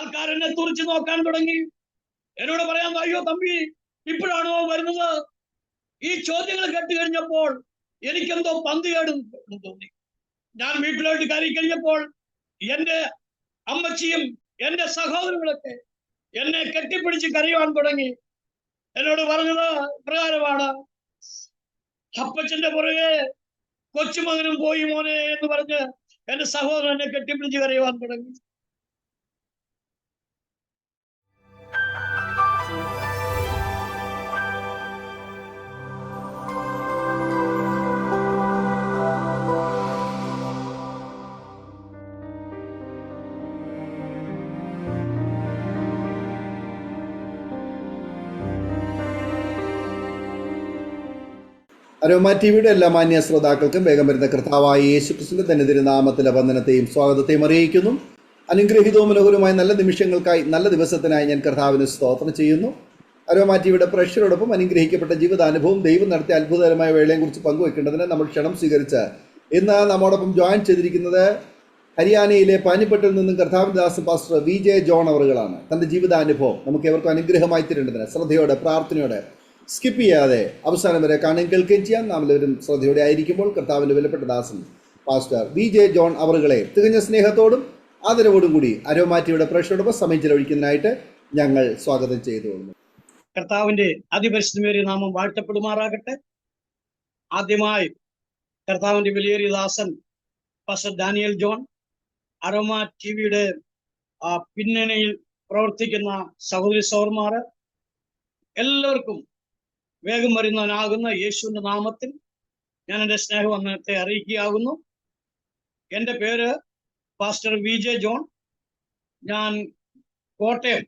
ആൾക്കാരെന്നെ തുറിച്ചു നോക്കാൻ തുടങ്ങി. എന്നോട് പറയാൻ, അയ്യോ തമ്പി ഇപ്പോഴാണോ വരുന്നത്? ഈ ചോദ്യങ്ങൾ കേട്ട് കഴിഞ്ഞപ്പോൾ എനിക്കെന്തോ പന്തികേടും തോന്നി. ഞാൻ വീട്ടിലോട്ട് കയറി കഴിഞ്ഞപ്പോൾ എന്റെ അമ്മച്ചിയും എന്റെ സഹോദരങ്ങളൊക്കെ എന്നെ കെട്ടിപ്പിടിച്ച് കരയുവാൻ തുടങ്ങി. എന്നോട് പറഞ്ഞത് പ്രകാരമാണ്, അപ്പച്ചന്റെ പുറകെ കൊച്ചുമകനും പോയി മോനെ എന്ന് പറഞ്ഞ് എന്റെ സഹോദരൻ എന്നെ കെട്ടിപ്പിടിച്ച് കരയുവാൻ തുടങ്ങി. അരോമ ടിവിയുടെ എല്ലാ മാന്യ ശ്രോതാക്കൾക്കും വേഗം വരുന്ന കർത്താവായ യേശുക്രിസ്തുവിന്റെ തന്നെ തിരുനാമത്തിലെ വന്ദനത്തെയും സ്വാഗതത്തെയും അറിയിക്കുന്നു. അനുഗ്രഹീതവും മനോഹരവുമായ നല്ല നിമിഷങ്ങൾക്കായി, നല്ല ദിവസത്തിനായി ഞാൻ കർത്താവിന് സ്തോത്രം ചെയ്യുന്നു. അരോമ ടിവിയുടെ പ്രേക്ഷകരോടൊപ്പം അനുഗ്രഹിക്കപ്പെട്ട ജീവിതാനുഭവം, ദൈവം നടത്തിയ അത്ഭുതകരമായ വേളയെ കുറിച്ച് പങ്കുവെക്കേണ്ടതിന് നമ്മൾ ക്ഷണം സ്വീകരിച്ച് ഇന്ന് നമ്മോടൊപ്പം ജോയിൻ ചെയ്തിരിക്കുന്നത് ഹരിയാനയിലെ പാനിപ്പട്ടിൽ നിന്നും കർത്താവിന്റെ ദാസൻ പാസ്റ്റർ VJ ജോൺ അവറുകളാണ്. തൻ്റെ ജീവിതാനുഭവം നമുക്ക് ഏവർക്കും അനുഗ്രഹമായി തീരേണ്ടതിന് ശ്രദ്ധയോടെ, പ്രാർത്ഥനയോടെ, സ്കിപ്പ് ചെയ്യാതെ അവസാനം വരെ കാണുകയും കേൾക്കുകയും ചെയ്യാൻ നാം എല്ലാവരും ശ്രദ്ധയോടെ ആയിരിക്കുമ്പോൾ കർത്താവിൻ്റെ വിലപ്പെട്ട ദാസൻ പാസ്റ്റർ VJ ജോൺ അവറുകളെ തികഞ്ഞ സ്നേഹത്തോടും ആദരവോടും കൂടി അരോമ ടിവിയുടെ പ്രേക്ഷകരോടൊപ്പം സമയം ചെലവഴിക്കുന്നതിനായിട്ട് ഞങ്ങൾ സ്വാഗതം ചെയ്തുകൊള്ളുന്നു. കർത്താവിന്റെ അതിപരിശുദ്ധമേറിയ നാമം വാഴ്ത്തപ്പെടുമാറാകട്ടെ. ആദ്യമായി കർത്താവിന്റെ വിലയേറിയ ദാസൻ പാസ്റ്റർ ഡാനിയൽ ജോൺ, അരോമ ടിവിയുടെ പിന്നണിയിൽ പ്രവർത്തിക്കുന്ന സഹോദരി സഹോദരന്മാര് എല്ലാവർക്കും വേഗം വരുന്നവനാകുന്ന യേശുവിന്റെ നാമത്തിൽ ഞാൻ എൻ്റെ സ്നേഹവന്ദനത്തെ അറിയിക്കുകയാകുന്നു. എൻ്റെ പേര് പാസ്റ്റർ VJ ജോൺ. ഞാൻ കോട്ടയം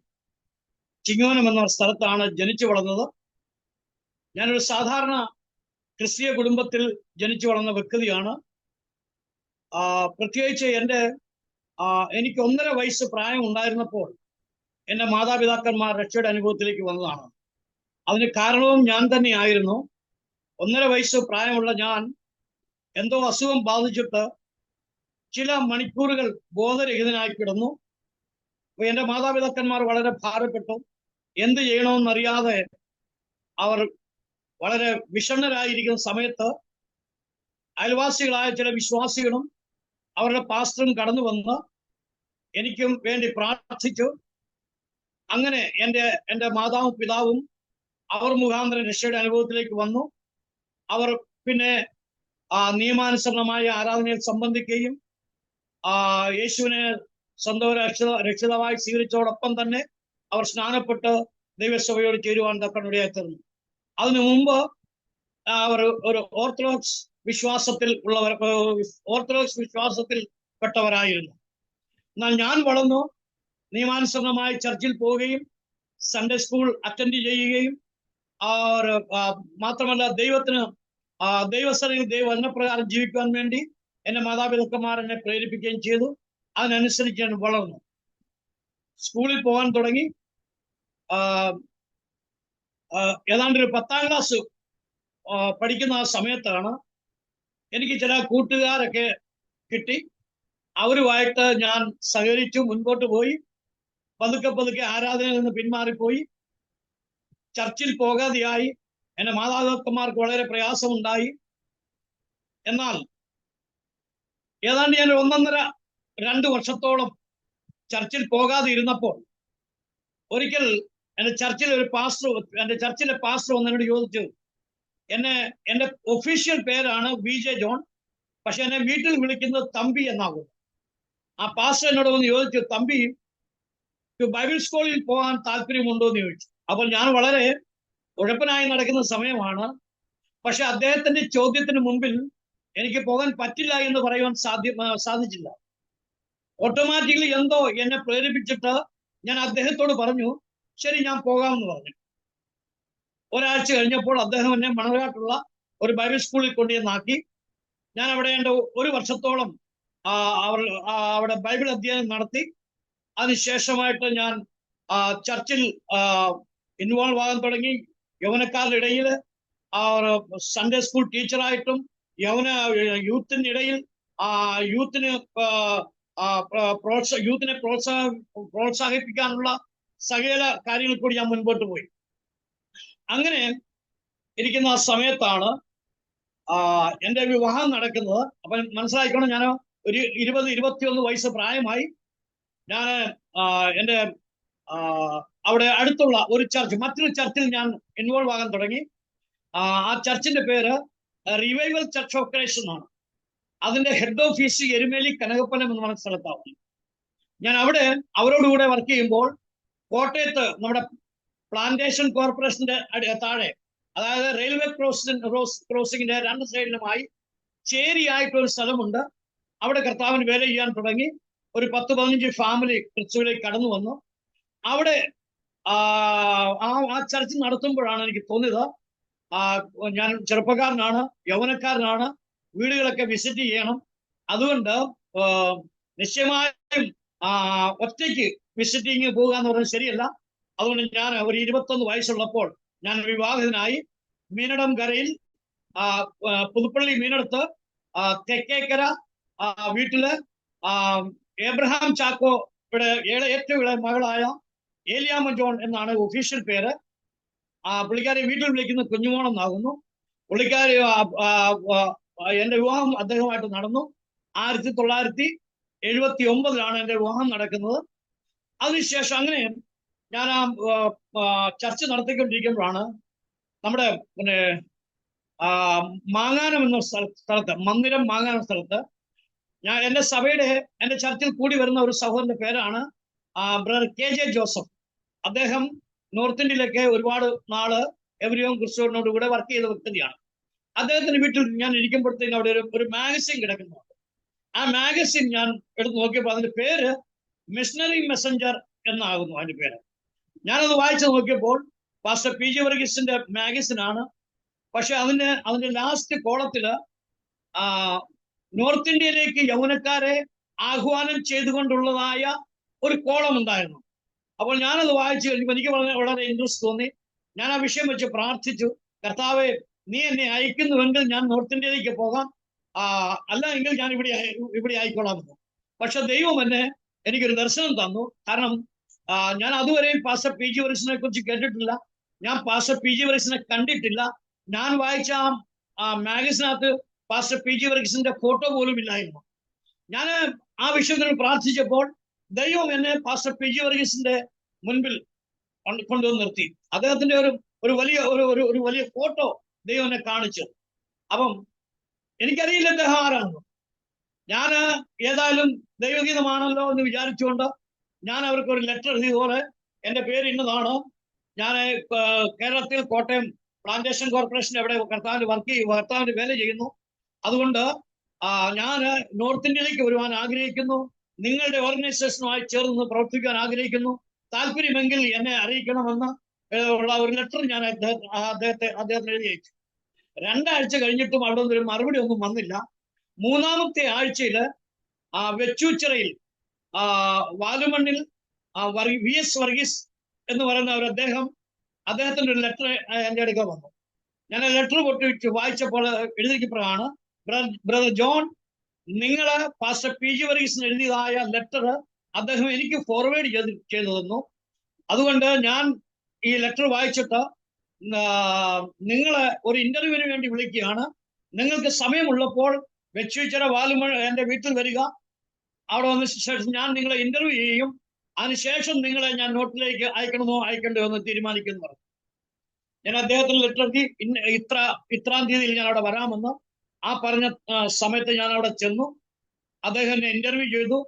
ചിങ്ങവനം എന്ന സ്ഥലത്താണ് ജനിച്ചു വളർന്നത്. ഞാനൊരു സാധാരണ ക്രിസ്തീയ കുടുംബത്തിൽ ജനിച്ചു വളർന്ന വ്യക്തിയാണ്. പ്രത്യേകിച്ച് എനിക്ക് 1.5 വയസ്സ് പ്രായം ഉണ്ടായിരുന്നപ്പോൾ എൻ്റെ മാതാപിതാക്കന്മാർ രക്ഷയുടെ അനുഭവത്തിലേക്ക് വന്നതാണ്. അതിന് കാരണവും ഞാൻ തന്നെയായിരുന്നു. 1.5 വയസ്സ് പ്രായമുള്ള ഞാൻ എന്തോ അസുഖം ബാധിച്ചിട്ട് ചില മണിക്കൂറുകൾ ബോധരഹിതനായി കിടന്നു. എൻ്റെ മാതാപിതാക്കന്മാർ വളരെ ഭാരപ്പെട്ടു. എന്ത് ചെയ്യണമെന്നറിയാതെ അവർ വളരെ വിഷണ്ണരായിരിക്കുന്ന സമയത്ത് അയൽവാസികളായ ചില വിശ്വാസികളും അവരുടെ പാസ്റ്ററും കടന്നു വന്ന് എനിക്കും വേണ്ടി പ്രാർത്ഥിച്ചു. അങ്ങനെ എൻ്റെ മാതാവും പിതാവും അവർ മുഖാന്തരം രക്ഷയുടെ അനുഭവത്തിലേക്ക് വന്നു. അവർ പിന്നെ നിയമാനുസരണമായ ആരാധനയിൽ സംബന്ധിക്കുകയും യേശുവിനെ സ്വന്തം രക്ഷിതാവായി സ്വീകരിച്ചതോടൊപ്പം തന്നെ അവർ സ്നാനപ്പെട്ട് ദൈവസഭയോട് ചേരുവാൻ തക്കനിടയായി തീർന്നു. അതിനു മുമ്പ് അവർ ഒരു ഓർത്തഡോക്സ് വിശ്വാസത്തിൽ പെട്ടവരായിരുന്നു. എന്നാൽ ഞാൻ വളർന്നു നിയമാനുസരണമായി ചർച്ചിൽ പോവുകയും സൺഡേ സ്കൂൾ അറ്റൻഡ് ചെയ്യുകയും മാത്രമല്ല ദൈവസ്ഥലയിൽ ദൈവവചനപ്രകാരം ജീവിക്കുവാൻ വേണ്ടി എൻ്റെ മാതാപിതാക്കന്മാർ എന്നെ പ്രേരിപ്പിക്കുകയും ചെയ്തു. അതിനനുസരിച്ച് ഞാൻ വളർന്നു. സ്കൂളിൽ പോകാൻ തുടങ്ങി. ഏതാണ്ട് ഒരു 10ാം ക്ലാസ് പഠിക്കുന്ന ആ സമയത്താണ് എനിക്ക് ചില കൂട്ടുകാരൊക്കെ കിട്ടി. അവരുമായിട്ട് ഞാൻ സഹകരിച്ചു, മുൻപോട്ട് പോയി. പതുക്കെ ആരാധനയിൽ നിന്ന് പിന്മാറിപ്പോയി. ചർച്ചിൽ പോകാതെയായി. എൻ്റെ മാതാപിതാക്കന്മാർക്ക് വളരെ പ്രയാസമുണ്ടായി. എന്നാൽ ഏതാണ്ട് ഞാൻ 1.5-2 വർഷത്തോളം ചർച്ചിൽ പോകാതെ ഇരുന്നപ്പോൾ ഒരിക്കൽ എൻ്റെ ചർച്ചിലെ പാസ്റ്റർ വന്നതിനോട് ചോദിച്ചു, എൻ്റെ ഒഫീഷ്യൽ പേരാണ് VJ ജോൺ, പക്ഷെ എന്നെ വീട്ടിൽ വിളിക്കുന്നത് തമ്പി എന്നാകും. ആ പാസ്റ്റർ എന്നോട് വന്ന് ചോദിച്ചു, തമ്പി ബൈബിൾ സ്കൂളിൽ പോകാൻ താല്പര്യമുണ്ടോ എന്ന് ചോദിച്ചു. അപ്പോൾ ഞാൻ വളരെ ഉഴപ്പനായി നടക്കുന്ന സമയമാണ്. പക്ഷെ അദ്ദേഹത്തിന്റെ ചോദ്യത്തിന് മുമ്പിൽ എനിക്ക് പോകാൻ പറ്റില്ല എന്ന് പറയുവാൻ സാധിച്ചില്ല. ഓട്ടോമാറ്റിക്കലി എന്തോ എന്നെ പ്രേരിപ്പിച്ചിട്ട് ഞാൻ അദ്ദേഹത്തോട് പറഞ്ഞു, ശരി ഞാൻ പോകാമെന്ന് പറഞ്ഞു. ഒരാഴ്ച കഴിഞ്ഞപ്പോൾ അദ്ദേഹം എന്നെ മണർകാട്ടുള്ള ഒരു ബൈബിൾ സ്കൂളിൽ കൊണ്ടുവന്നാക്കി. ഞാൻ അവിടെ എൻ്റെ 1 വർഷത്തോളം അവിടെ ബൈബിൾ അധ്യയനം നടത്തി. അതിനുശേഷമായിട്ട് ഞാൻ ചർച്ചിൽ ഇൻവോൾവ് ആകാൻ തുടങ്ങി. യൗവനക്കാരുടെ ഇടയിൽ സൺഡേ സ്കൂൾ ടീച്ചറായിട്ടും യൂത്തിൻ്റെ ഇടയിൽ യൂത്തിന് യൂത്തിനെ പ്രോത്സാഹിപ്പിക്കാനുള്ള സകല കാര്യങ്ങൾ കൂടി ഞാൻ മുൻപോട്ട് പോയി. അങ്ങനെ ഇരിക്കുന്ന ആ സമയത്താണ് എൻ്റെ വിവാഹം നടക്കുന്നത്. അപ്പൊ മനസ്സിലാക്കണം, ഞാൻ ഒരു 20-21 വയസ്സ് പ്രായമായി. ഞാൻ എൻ്റെ അവിടെ അടുത്തുള്ള ഒരു ചർച്ച്, മറ്റൊരു ചർച്ചിൽ ഞാൻ ഇൻവോൾവ് ആകാൻ തുടങ്ങി. ആ ചർച്ചിന്റെ പേര് റിവൈവൽ ചർച്ച് ഓഫ് ക്രൈസ്റ്റ് എന്നാണ്. അതിന്റെ ഹെഡ് ഓഫീസ് എരുമേലി കനകപ്പലം എന്ന് പറഞ്ഞ സ്ഥലത്താണ്. ഞാൻ അവിടെ അവരോടുകൂടെ വർക്ക് ചെയ്യുമ്പോൾ കോട്ടയത്ത് നമ്മുടെ പ്ലാന്റേഷൻ കോർപ്പറേഷന്റെ താഴെ, അതായത് റെയിൽവേ ക്രോസിംഗിന്റെ 2 സൈഡിലുമായി ചേരിയായിട്ടൊരു സ്ഥലമുണ്ട്. അവിടെ കർത്താവിന് വേല ചെയ്യാൻ തുടങ്ങി. ഒരു 10-15 ഫാമിലി ക്രിസ്തുവിലേക്ക് കടന്നു വന്നു. അവിടെ ആ ചർച്ച നടത്തുമ്പോഴാണ് എനിക്ക് തോന്നിയത്, ഞാൻ ചെറുപ്പക്കാരനാണ്, യൗവനക്കാരനാണ്, വീടുകളൊക്കെ വിസിറ്റ് ചെയ്യണം. അതുകൊണ്ട് നിശ്ചയമായും ഒറ്റയ്ക്ക് വിസിറ്റിങ് പോകുക എന്ന് പറഞ്ഞാൽ ശരിയല്ല. അതുകൊണ്ട് ഞാൻ ഒരു 21 വയസ്സുള്ളപ്പോൾ ഞാൻ വിവാഹിതനായി. മീനടം കരയിൽ പുതുപ്പള്ളി മീനടത്ത് തെക്കേക്കര വീട്ടില് എബ്രഹാം ചാക്കോ ഇവിടെ ഏറ്റവും ഇളയ മകളായ ഏലിയാമ്മ ജോൺ എന്നാണ് ഒഫീഷ്യൽ പേര്. പുള്ളിക്കാരി വീട്ടിൽ വിളിക്കുന്ന കുഞ്ഞുമോണെന്നാകുന്നു. പുള്ളിക്കാരി എന്റെ വിവാഹം അദ്ദേഹമായിട്ട് നടന്നു. 1979 എന്റെ വിവാഹം നടക്കുന്നത്. അതിനുശേഷം അങ്ങനെ ഞാൻ ചർച്ച നടത്തിക്കൊണ്ടിരിക്കുമ്പോഴാണ് നമ്മുടെ മാങ്ങാനം എന്ന സ്ഥലത്ത്, മന്ദിരം മാങ്ങാനം സ്ഥലത്ത്, എന്റെ സഭയുടെ എന്റെ ചർച്ചിൽ കൂടി വരുന്ന ഒരു സഹോദരന്റെ പേരാണ് ബ്രദർ KJ ജോസഫ്. അദ്ദേഹം നോർത്ത് ഇന്ത്യയിലൊക്കെ ഒരുപാട് നാള് എവരിയോം ക്രിസ്തുവിനോട് കൂടെ വർക്ക് ചെയ്ത വ്യക്തിയാണ്. അദ്ദേഹത്തിന്റെ വീട്ടിൽ ഞാൻ ഇരിക്കുമ്പോഴത്തേക്കും അവിടെ ഒരു മാഗസിൻ കിടക്കുന്നുണ്ട്. ആ മാഗസിൻ ഞാൻ എടുത്ത് നോക്കിയപ്പോൾ അതിന്റെ പേര് മിഷണറി മെസ്സഞ്ചർ എന്നാകുന്നു അതിന്റെ പേര്. ഞാനത് വായിച്ചു നോക്കിയപ്പോൾ പാസ്റ്റർ PG വർഗീസിന്റെ മാഗസിനാണ്. പക്ഷെ അതിന്റെ ലാസ്റ്റ് കോളത്തില് നോർത്ത് ഇന്ത്യയിലേക്ക് യൗവനക്കാരെ ആഹ്വാനം ചെയ്തുകൊണ്ടുള്ളതായ ഒരു കോളം ഉണ്ടായിരുന്നു. അപ്പോൾ ഞാനത് വായിച്ചു കഴിഞ്ഞപ്പോൾ എനിക്ക് വളരെ ഇൻട്രസ്റ്റ് തോന്നി. ഞാൻ ആ വിഷയം വെച്ച് പ്രാർത്ഥിച്ചു, കർത്താവെ, നീ എന്നെ അയക്കുന്നുവെങ്കിൽ ഞാൻ നോർത്ത് ഇന്ത്യയിലേക്ക് പോകാം, അല്ല എങ്കിൽ ഞാൻ ഇവിടെ ആയിക്കൊള്ളാമെന്ന്. പക്ഷെ ദൈവം എനിക്കൊരു ദർശനം തന്നു. കാരണം ഞാൻ അതുവരെയും പാസ്റ്റർ PG വർഗീസിനെ കുറിച്ച് കേട്ടിട്ടില്ല. ഞാൻ പാസ്റ്റർ PG വർഗീസിനെ കണ്ടിട്ടില്ല. ഞാൻ വായിച്ച ആ മാഗസിനകത്ത് പാസ്റ്റർ PG വർഗീസിന്റെ ഫോട്ടോ പോലും ഇല്ലായിരുന്നു. ഞാൻ ആ വിഷയത്തിൽ പ്രാർത്ഥിച്ചപ്പോൾ ദൈവം എന്നെ പാസ്റ്റർ PG വർഗീസിന്റെ മുൻപിൽ കൊണ്ടുവന്ന് നിർത്തി. അദ്ദേഹത്തിന്റെ ഒരു വലിയ ഫോട്ടോ ദൈവം എന്നെ കാണിച്ചു. അപ്പം എനിക്കറിയില്ല അദ്ദേഹം ആരാണെന്ന്. ഞാൻ ഏതായാലും ദൈവഗീതമാണല്ലോ എന്ന് വിചാരിച്ചുകൊണ്ട് ഞാൻ അവർക്ക് ഒരു ലെറ്റർ എഴുതിയതുപോലെ എന്റെ പേര് ഇന്നതാണ്, ഞാൻ കേരളത്തിൽ കോട്ടയം പ്ലാന്റേഷൻ കോർപ്പറേഷൻ എവിടെ കർത്താവിന്റെ വേല ചെയ്യുന്നു. അതുകൊണ്ട് ഞാൻ നോർത്ത് ഇന്ത്യയിലേക്ക് വരുവാൻ ആഗ്രഹിക്കുന്നു, നിങ്ങളുടെ ഓർഗനൈസേഷനുമായി ചേർന്ന് പ്രവർത്തിക്കാൻ ആഗ്രഹിക്കുന്നു, താല്പര്യമെങ്കിൽ എന്നെ അറിയിക്കണമെന്ന് ഉള്ള ഒരു ലെറ്റർ ഞാൻ അദ്ദേഹത്തിന് എഴുതി അയച്ചു. 2 ആഴ്ച കഴിഞ്ഞിട്ടും അവിടെ ഒരു മറുപടി ഒന്നും വന്നില്ല. 3-ാമത്തെ ആഴ്ചയിൽ വെച്ചൂച്ചിറയിൽ വാലുമണ്ണിൽ VS വർഗീസ് എന്ന് പറയുന്ന അദ്ദേഹത്തിന്റെ ഒരു ലെറ്റർ എൻ്റെ അടുക്ക വന്നു. ഞാൻ ആ ലെറ്റർ പൊട്ടി വായിച്ചപ്പോൾ എഴുതിക്കപ്പോഴാണ്, ബ്രദർ ജോൺ, നിങ്ങള് പാസ്റ്റർ PG വർഗീസിന് എഴുതിയതായ ലെറ്റർ അദ്ദേഹം എനിക്ക് ഫോർവേഡ് ചെയ്തു തന്നു. അതുകൊണ്ട് ഞാൻ ഈ ലെറ്റർ വായിച്ചിട്ട് നിങ്ങളെ ഒരു ഇന്റർവ്യൂവിന് വേണ്ടി വിളിക്കുകയാണ്. നിങ്ങൾക്ക് സമയമുള്ളപ്പോൾ വെച്ചൂച്ചിറ വാലുമണ്ണ എന്റെ വീട്ടിൽ വരിക. അവിടെ വന്ന ശേഷം ഞാൻ നിങ്ങളെ ഇന്റർവ്യൂ ചെയ്യും. അതിനുശേഷം നിങ്ങളെ ഞാൻ നോട്ടിലേക്ക് അയക്കണമോ അയക്കണ്ടോ എന്ന് തീരുമാനിക്കുന്നു പറഞ്ഞു. ഞാൻ അദ്ദേഹത്തിന് ലെറ്റർ എഴുതി, ഇത്രാം തീയതിയിൽ ഞാൻ അവിടെ വരാമെന്ന്. ആ പറഞ്ഞ സമയത്ത് ഞാൻ അവിടെ ചെന്നു. അദ്ദേഹം എന്നെ ഇന്റർവ്യൂ ചെയ്തു.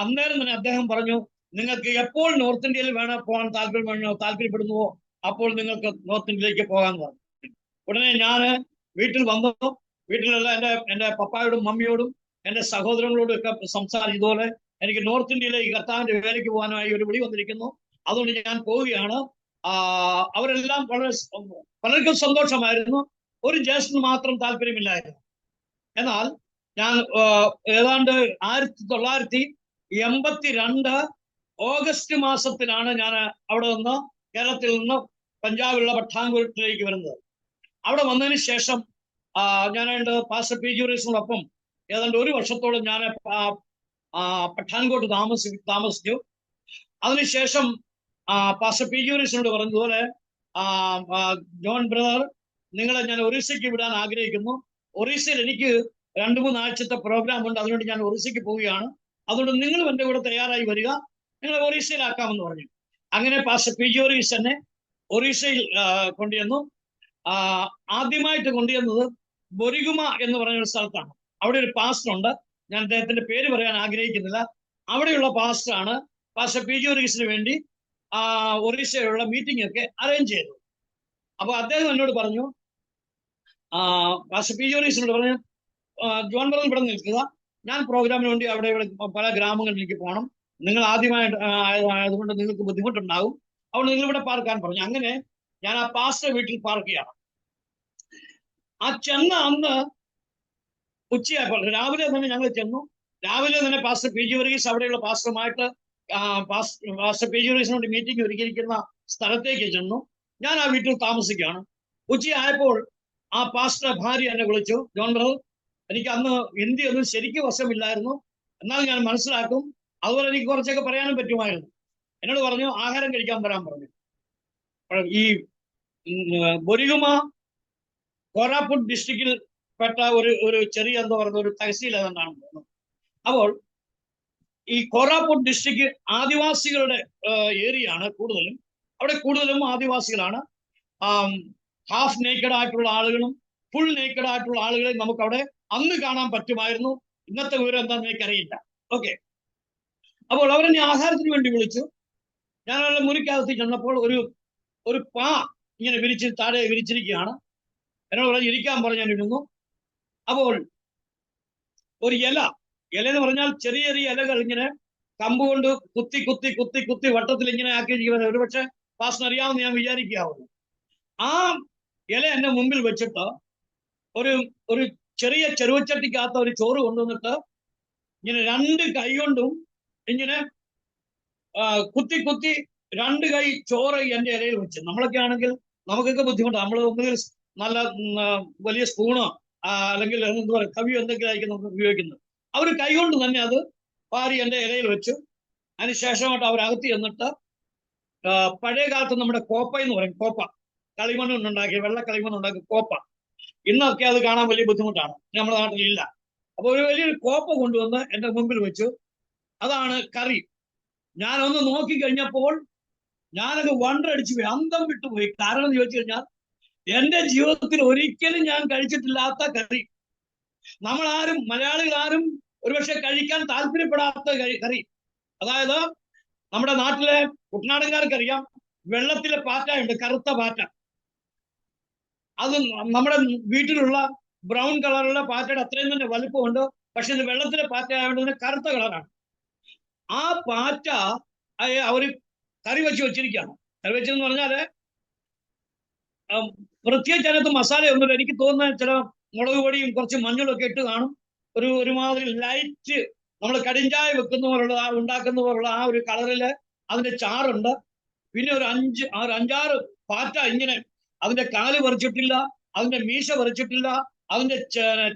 അന്നേരം തന്നെ അദ്ദേഹം പറഞ്ഞു, നിങ്ങൾക്ക് എപ്പോൾ നോർത്ത് ഇന്ത്യയിൽ പോകാൻ താല്പര്യപ്പെടുന്നുവോ അപ്പോൾ നിങ്ങൾക്ക് നോർത്ത് ഇന്ത്യയിലേക്ക് പോകാൻ പറഞ്ഞു. ഉടനെ ഞാൻ വീട്ടിൽ വന്നു. വീട്ടിലുള്ള എൻ്റെ പപ്പായോടും മമ്മിയോടും എൻ്റെ സഹോദരങ്ങളോടും ഒക്കെ സംസാരിച്ചതുപോലെ എനിക്ക് നോർത്ത് ഇന്ത്യയിലേക്ക് കർത്താവിന്റെ വേലയ്ക്ക് പോകാനായി ഒരു വിളി വന്നിരിക്കുന്നു, അതുകൊണ്ട് ഞാൻ പോവുകയാണ്. അവരെല്ലാം പലർക്കും സന്തോഷമായിരുന്നു. ഒരു ജ്യേഷ്ഠന് മാത്രം താല്പര്യമില്ലായിരുന്നു. എന്നാൽ ഞാൻ ഏതാണ്ട് 1982 ഓഗസ്റ്റ് മാസത്തിലാണ് ഞാൻ അവിടെ നിന്ന് കേരളത്തിൽ നിന്ന് പഞ്ചാബിലുള്ള പഠാൻകോട്ടിലേക്ക് വരുന്നത്. അവിടെ വന്നതിന് ശേഷം ഞാൻ പാസ്റ്റർ PG വർഗീസിനോടൊപ്പം ഏതാണ്ട് 1 വർഷത്തോളം ഞാൻ പഠാൻകോട്ട് താമസിച്ചു. അതിനുശേഷം പാസ്റ്റർ പി ജൂരിസിനോട് പറഞ്ഞതുപോലെ ജോൺ ബ്രദർ, നിങ്ങളെ ഞാൻ ഒറീസയ്ക്ക് വിടാൻ ആഗ്രഹിക്കുന്നു. ഒറീസയിൽ എനിക്ക് 2-3 ആഴ്ചത്തെ പ്രോഗ്രാം ഉണ്ട്, അതുകൊണ്ട് ഞാൻ ഒറീസയ്ക്ക് പോവുകയാണ്. അതുകൊണ്ട് നിങ്ങളും എൻ്റെ കൂടെ തയ്യാറായി വരിക, നിങ്ങളെ ഒറീസയിലാക്കാമെന്ന് പറഞ്ഞു. അങ്ങനെ പാസ്റ്റർ പി ജൂരിസ് എന്നെ ഒറീസയിൽ കൊണ്ടുവന്നു. ആദ്യമായിട്ട് കൊണ്ടുവന്നത് ബൊരിഗുമ എന്ന് പറഞ്ഞൊരു സ്ഥലത്താണ്. അവിടെ ഒരു പാസ്റ്റർ ഉണ്ട്, ഞാൻ അദ്ദേഹത്തിന്റെ പേര് പറയാൻ ആഗ്രഹിക്കുന്നില്ല. അവിടെയുള്ള പാസ്റ്ററാണ് പാസ്റ്റർ പി ജൂരിസിന് വേണ്ടി ഒറീസയിലുള്ള മീറ്റിംഗ് ഒക്കെ അറേഞ്ച് ചെയ്തു. അപ്പൊ അദ്ദേഹം എന്നോട് പറഞ്ഞു, പാസ്റ്റർ പി ജൂരിസിനോട് പറഞ്ഞു, ജോൺ ബ്രദർ ഇവിടെ നിൽക്കുക, ഞാൻ പ്രോഗ്രാമിന് വേണ്ടി അവിടെ ഇവിടെ പല ഗ്രാമങ്ങളിലേക്ക് പോകണം, നിങ്ങൾ ആദ്യമായിട്ട് ആയതുകൊണ്ട് നിങ്ങൾക്ക് ബുദ്ധിമുട്ടുണ്ടാകും, അതുകൊണ്ട് നിങ്ങൾ ഇവിടെ പാർക്കാൻ പറഞ്ഞു. അങ്ങനെ ഞാൻ ആ പാസ്റ്റർ വീട്ടിൽ പാർക്ക് ചെയ്യണം. ചെന്ന അന്ന് ഉച്ചയായപ്പോൾ രാവിലെ തന്നെ ഞങ്ങൾ ചെന്നു. രാവിലെ തന്നെ പാസ്റ്റർ പി ജി വർഗീസ് അവിടെയുള്ള പാസ്റ്ററുമായിട്ട് പാസ്റ്റർ പി ജി വർഗീസിനോട് മീറ്റിംഗ് ഒരുക്കിയിരിക്കുന്ന സ്ഥലത്തേക്ക് ചെന്നു. ഞാൻ ആ വീട്ടിൽ താമസിക്കുകയാണ്. ഉച്ചയായപ്പോൾ ആ പാസ്റ്റർ ഭാര്യ എന്നെ വിളിച്ചു, ജോൺ ബ്രദർ, എനിക്ക് അന്ന് ഹിന്ദി ഒന്നും ശരിക്കും വശമില്ലായിരുന്നു, എന്നാൽ ഞാൻ മനസ്സിലാക്കും, അതുപോലെ എനിക്ക് കുറച്ചൊക്കെ പറയാനും പറ്റുമായിരുന്നു. എന്നോട് പറഞ്ഞു ആഹാരം കഴിക്കാൻ വരാൻ പറഞ്ഞു. ഈ ബൊരിഗുമ കോരാപുട്ട് ഡിസ്ട്രിക്റ്റിൽ പെട്ട ഒരു ചെറിയ എന്താ പറയുന്ന ഒരു തഹസീൽ എന്നാണ് തോന്നുന്നത്. അപ്പോൾ ഈ കോരാപുട്ട് ഡിസ്ട്രിക്ട് ആദിവാസികളുടെ ഏരിയ ആണ് കൂടുതലും. അവിടെ കൂടുതലും ആദിവാസികളാണ്. ഹാഫ് നേക്കഡ് ആയിട്ടുള്ള ആളുകളും ഫുൾ നേക്കഡ് ആയിട്ടുള്ള ആളുകളെ നമുക്ക് അവിടെ അന്ന് കാണാൻ പറ്റുമായിരുന്നു. ഇന്നത്തെ വിവരം എന്താണെന്ന് എനിക്കറിയില്ല. ഓക്കെ, അപ്പോൾ അവരെന്നെ ആഹാരത്തിന് വേണ്ടി വിളിച്ചു. ഞാൻ അവരുടെ മുറിക്കകത്ത് ചെന്നപ്പോൾ ഒരു പാ ഇങ്ങനെ താഴെ വിരിച്ചിരിക്കുകയാണ്. എന്നോട് പറഞ്ഞ് ഇരിക്കാൻ പറഞ്ഞാൽ ഇരുന്നു. അപ്പോൾ ഒരു ഇല എന്ന് പറഞ്ഞാൽ ചെറിയ ചെറിയ ഇലകൾ ഇങ്ങനെ കമ്പ് കൊണ്ട് കുത്തി കുത്തി കുത്തി കുത്തി വട്ടത്തിൽ ഇങ്ങനെ ആക്കിയിരിക്കുന്നത് ഒരുപക്ഷെ പാസ്റ്റർ അറിയാമെന്ന് ഞാൻ വിചാരിക്കാവുന്നു. ആ ഇല എന്റെ മുമ്പിൽ വെച്ചിട്ട് ഒരു ചെറിയ ചെറുവച്ചട്ടിക്കകത്ത് ഒരു ചോറ് കൊണ്ടുവന്നിട്ട് ഇങ്ങനെ 2 കൈ കൊണ്ടും ഇങ്ങനെ കുത്തി കുത്തി 2 കൈ ചോറ് എന്റെ ഇലയിൽ വെച്ച്. നമ്മളൊക്കെ ആണെങ്കിൽ നമുക്കൊക്കെ ബുദ്ധിമുട്ടാണ്. നമ്മൾ ഒന്നുകിൽ നല്ല വലിയ സ്പൂണോ അല്ലെങ്കിൽ എന്താ പറയുക കവിയോ എന്തെങ്കിലും ആയിരിക്കും നമുക്ക് ഉപയോഗിക്കുന്നത്. അവർ കൈകൊണ്ട് തന്നെ അത് പാരി എന്റെ ഇലയിൽ വെച്ചു. അതിനുശേഷമായിട്ട് അവരകത്ത് ചെന്നിട്ട് പഴയ കാലത്ത് നമ്മുടെ കോപ്പ എന്ന് പറയും, കോപ്പ കളിമണ്ണുണ്ടാക്കി, വെള്ള കളിമണ്ണുണ്ടാക്കി കോപ്പ. ഇന്നൊക്കെ അത് കാണാൻ വലിയ ബുദ്ധിമുട്ടാണ്, നമ്മുടെ നാട്ടിലില്ല. അപ്പൊ ഒരു വലിയൊരു കോപ്പ കൊണ്ടുവന്ന് എന്റെ മുമ്പിൽ വെച്ചു. അതാണ് കറി. ഞാനൊന്ന് നോക്കി കഴിഞ്ഞപ്പോൾ ഞാനത് വണ്ടടിച്ചു പോയി, അന്തം വിട്ടുപോയി. കാരണം എന്ന് ചോദിച്ചു കഴിഞ്ഞാൽ എന്റെ ജീവിതത്തിൽ ഒരിക്കലും ഞാൻ കഴിച്ചിട്ടില്ലാത്ത കറി. നമ്മളാരും മലയാളികളാരും ഒരുപക്ഷെ കഴിക്കാൻ താല്പര്യപ്പെടാത്ത കറി. അതായത് നമ്മുടെ നാട്ടിലെ കുട്ടനാടൻകാർക്കറിയാം, വെള്ളത്തിലെ പാറ്റയുണ്ട്, കറുത്ത പാറ്റ. അത് നമ്മുടെ വീട്ടിലുള്ള ബ്രൗൺ കളറുള്ള പാറ്റയുടെ അത്രയും തന്നെ വലുപ്പമുണ്ട്. പക്ഷെ ഇത് വെള്ളത്തിലെ പാറ്റ ആയതുകൊണ്ട് തന്നെ കറുത്ത കളറാണ്. ആ പാറ്റ അവര് കറി വെച്ചിരിക്കുകയാണ്. കറി വെച്ചെന്ന് പറഞ്ഞാല് പ്രത്യേകിച്ച് അതിനകത്ത് മസാലയൊന്നുമില്ല. എനിക്ക് തോന്നുന്ന ചില മുളക് പൊടിയും കുറച്ച് മഞ്ഞളും ഒക്കെ ഇട്ട് കാണും. ഒരുമാതിരി ലൈറ്റ് നമ്മൾ കടിഞ്ചായ വെക്കുന്ന പോലുള്ള ഉണ്ടാക്കുന്ന പോലുള്ള ആ ഒരു കളറില് അതിന്റെ ചാറുണ്ട്. പിന്നെ ഒരു 5-6 പാറ്റ ഇങ്ങനെ അതിന്റെ കാല് പറിച്ചിട്ടില്ല, അതിന്റെ മീശ പറിച്ചിട്ടില്ല, അതിന്റെ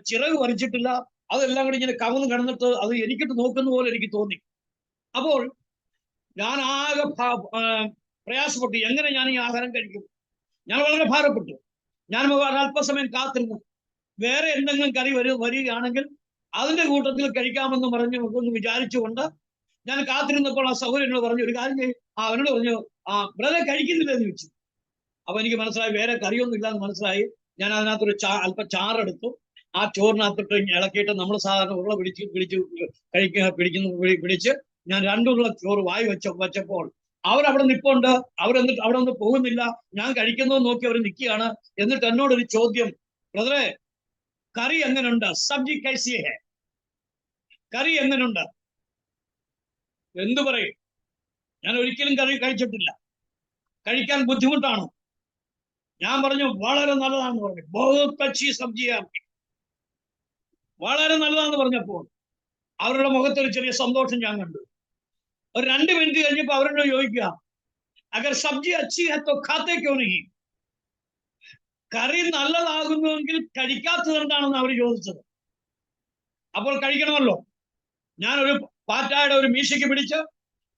ചിറക് പറിച്ചിട്ടില്ല. അതെല്ലാം കൂടി ഇങ്ങനെ കവന്ന് കിടന്നിട്ട് അത് എനിക്കിട്ട് നോക്കുന്ന പോലെ എനിക്ക് തോന്നി. അപ്പോൾ ഞാൻ ആകെ പ്രയാസപ്പെട്ടു, എങ്ങനെ ഞാൻ ഈ ആഹാരം കഴിക്കും? ഞാൻ വളരെ ഭാരപ്പെട്ടു. ഞാൻ അല്പസമയം കാത്തിരുന്നു. വേറെ എന്തെങ്കിലും കറി വരികയാണെങ്കിൽ അതിന്റെ കൂട്ടത്തിൽ കഴിക്കാമെന്ന് ഒന്ന് വിചാരിച്ചുകൊണ്ട് ഞാൻ കാത്തിരുന്നപ്പോൾ ആ സഹോദരനോട് പറഞ്ഞു, ഒരു കാര്യം ചെയ്യും. അവനോട് പറഞ്ഞു, ബ്രദർ കഴിക്കുന്നില്ല എന്ന് ചോദിച്ചു. അപ്പൊ എനിക്ക് മനസ്സിലായി വേറെ കറിയൊന്നും ഇല്ലാന്ന് മനസ്സിലായി. ഞാൻ അതിനകത്തൊരു അല്പം ചാറെടുത്തു. ആ ചോറിനകത്തിട്ട് ഇളക്കിയിട്ട് നമ്മൾ സാധാരണ ഉരുള പിടിച്ച് ഞാൻ 2 ഉരുള ചോറ് വായി വെച്ചപ്പോൾ അവരവിടെ നിൽപ്പുണ്ട്. അവരെന്നിട്ട് അവിടെ ഒന്നും പോകുന്നില്ല. ഞാൻ കഴിക്കുന്നത് നോക്കി അവർ നിൽക്കുകയാണ്. എന്നിട്ട് എന്നോടൊരു ചോദ്യം, ബ്രദറെ കറി എങ്ങനെയുണ്ട്? സബ്ജി കൈസി ഹേ, കറി എങ്ങനെയുണ്ട്? എന്തു പറയും? ഞാൻ ഒരിക്കലും കറി കഴിച്ചിട്ടില്ല, കഴിക്കാൻ ബുദ്ധിമുട്ടാണ്. ഞാൻ പറഞ്ഞു വളരെ നല്ലതാണെന്ന് പറഞ്ഞു. ബഹുത് അച്ചി സബ്ജിയാണ്, വളരെ നല്ലതാണെന്ന് പറഞ്ഞപ്പോൾ അവരുടെ മുഖത്തൊരു ചെറിയ സന്തോഷം ഞാൻ കണ്ടു. ഒരു 2 മിനിറ്റ് കഴിഞ്ഞപ്പോൾ അവരോട് ചോദിക്കുക, അഗർ സബ്ജി അച്ചി ഹൈ തോ ഖാത്തെ ക്യോ നഹീ? കറി നല്ലതാകുന്നുവെങ്കിൽ കഴിക്കാത്തത് എന്താണെന്ന് അവർ ചോദിച്ചത്. അപ്പോൾ കഴിക്കണമല്ലോ. ഞാനൊരു പാറ്റായുടെ ഒരു മീശയ്ക്ക് പിടിച്ച്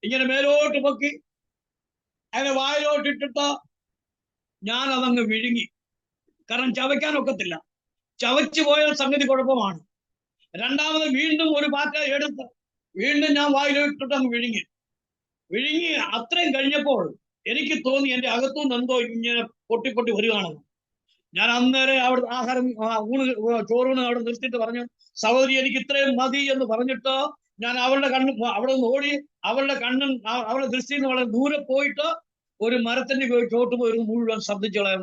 ഇങ്ങനെ മേലോട്ട് പൊക്കി അതിനെ വായിലോട്ട് ഇട്ടിട്ട് ഞാൻ അതങ്ങ് വിഴുങ്ങി. കാരണം ചവയ്ക്കാൻ ഒക്കത്തില്ല. ചവച്ചു പോയ സംഗതി കുഴപ്പമാണ്. രണ്ടാമത് വീണ്ടും ഒരു പാറ്റ എടുത്ത് വീണ്ടും ഞാൻ വായിലിട്ടിട്ട് അങ്ങ് വിഴുങ്ങി. അത്രയും കഴിഞ്ഞപ്പോൾ എനിക്ക് തോന്നി എന്റെ അകത്തുനിന്ന് എന്തോ ഇങ്ങനെ പൊട്ടി വരികയാണെന്ന്. ഞാൻ അന്നേരം അവിടെ ആഹാരം ചോറൂണ് അവിടെ നിർത്തിയിട്ട് പറഞ്ഞു, സഹോദരി എനിക്ക് ഇത്രയും മതി എന്ന് പറഞ്ഞിട്ട് ഞാൻ അവളുടെ അവിടെ നിന്ന് ഓടി അവളുടെ അവളുടെ ദൃഷ്ടിയിൽ നിന്ന് വളരെ ദൂരെ പോയിട്ട് ഒരു മരത്തിന്റെ ചോട്ട് പോയിരുന്നു മുഴുവൻ ഛർദ്ദിച്ചു കളയാൻ.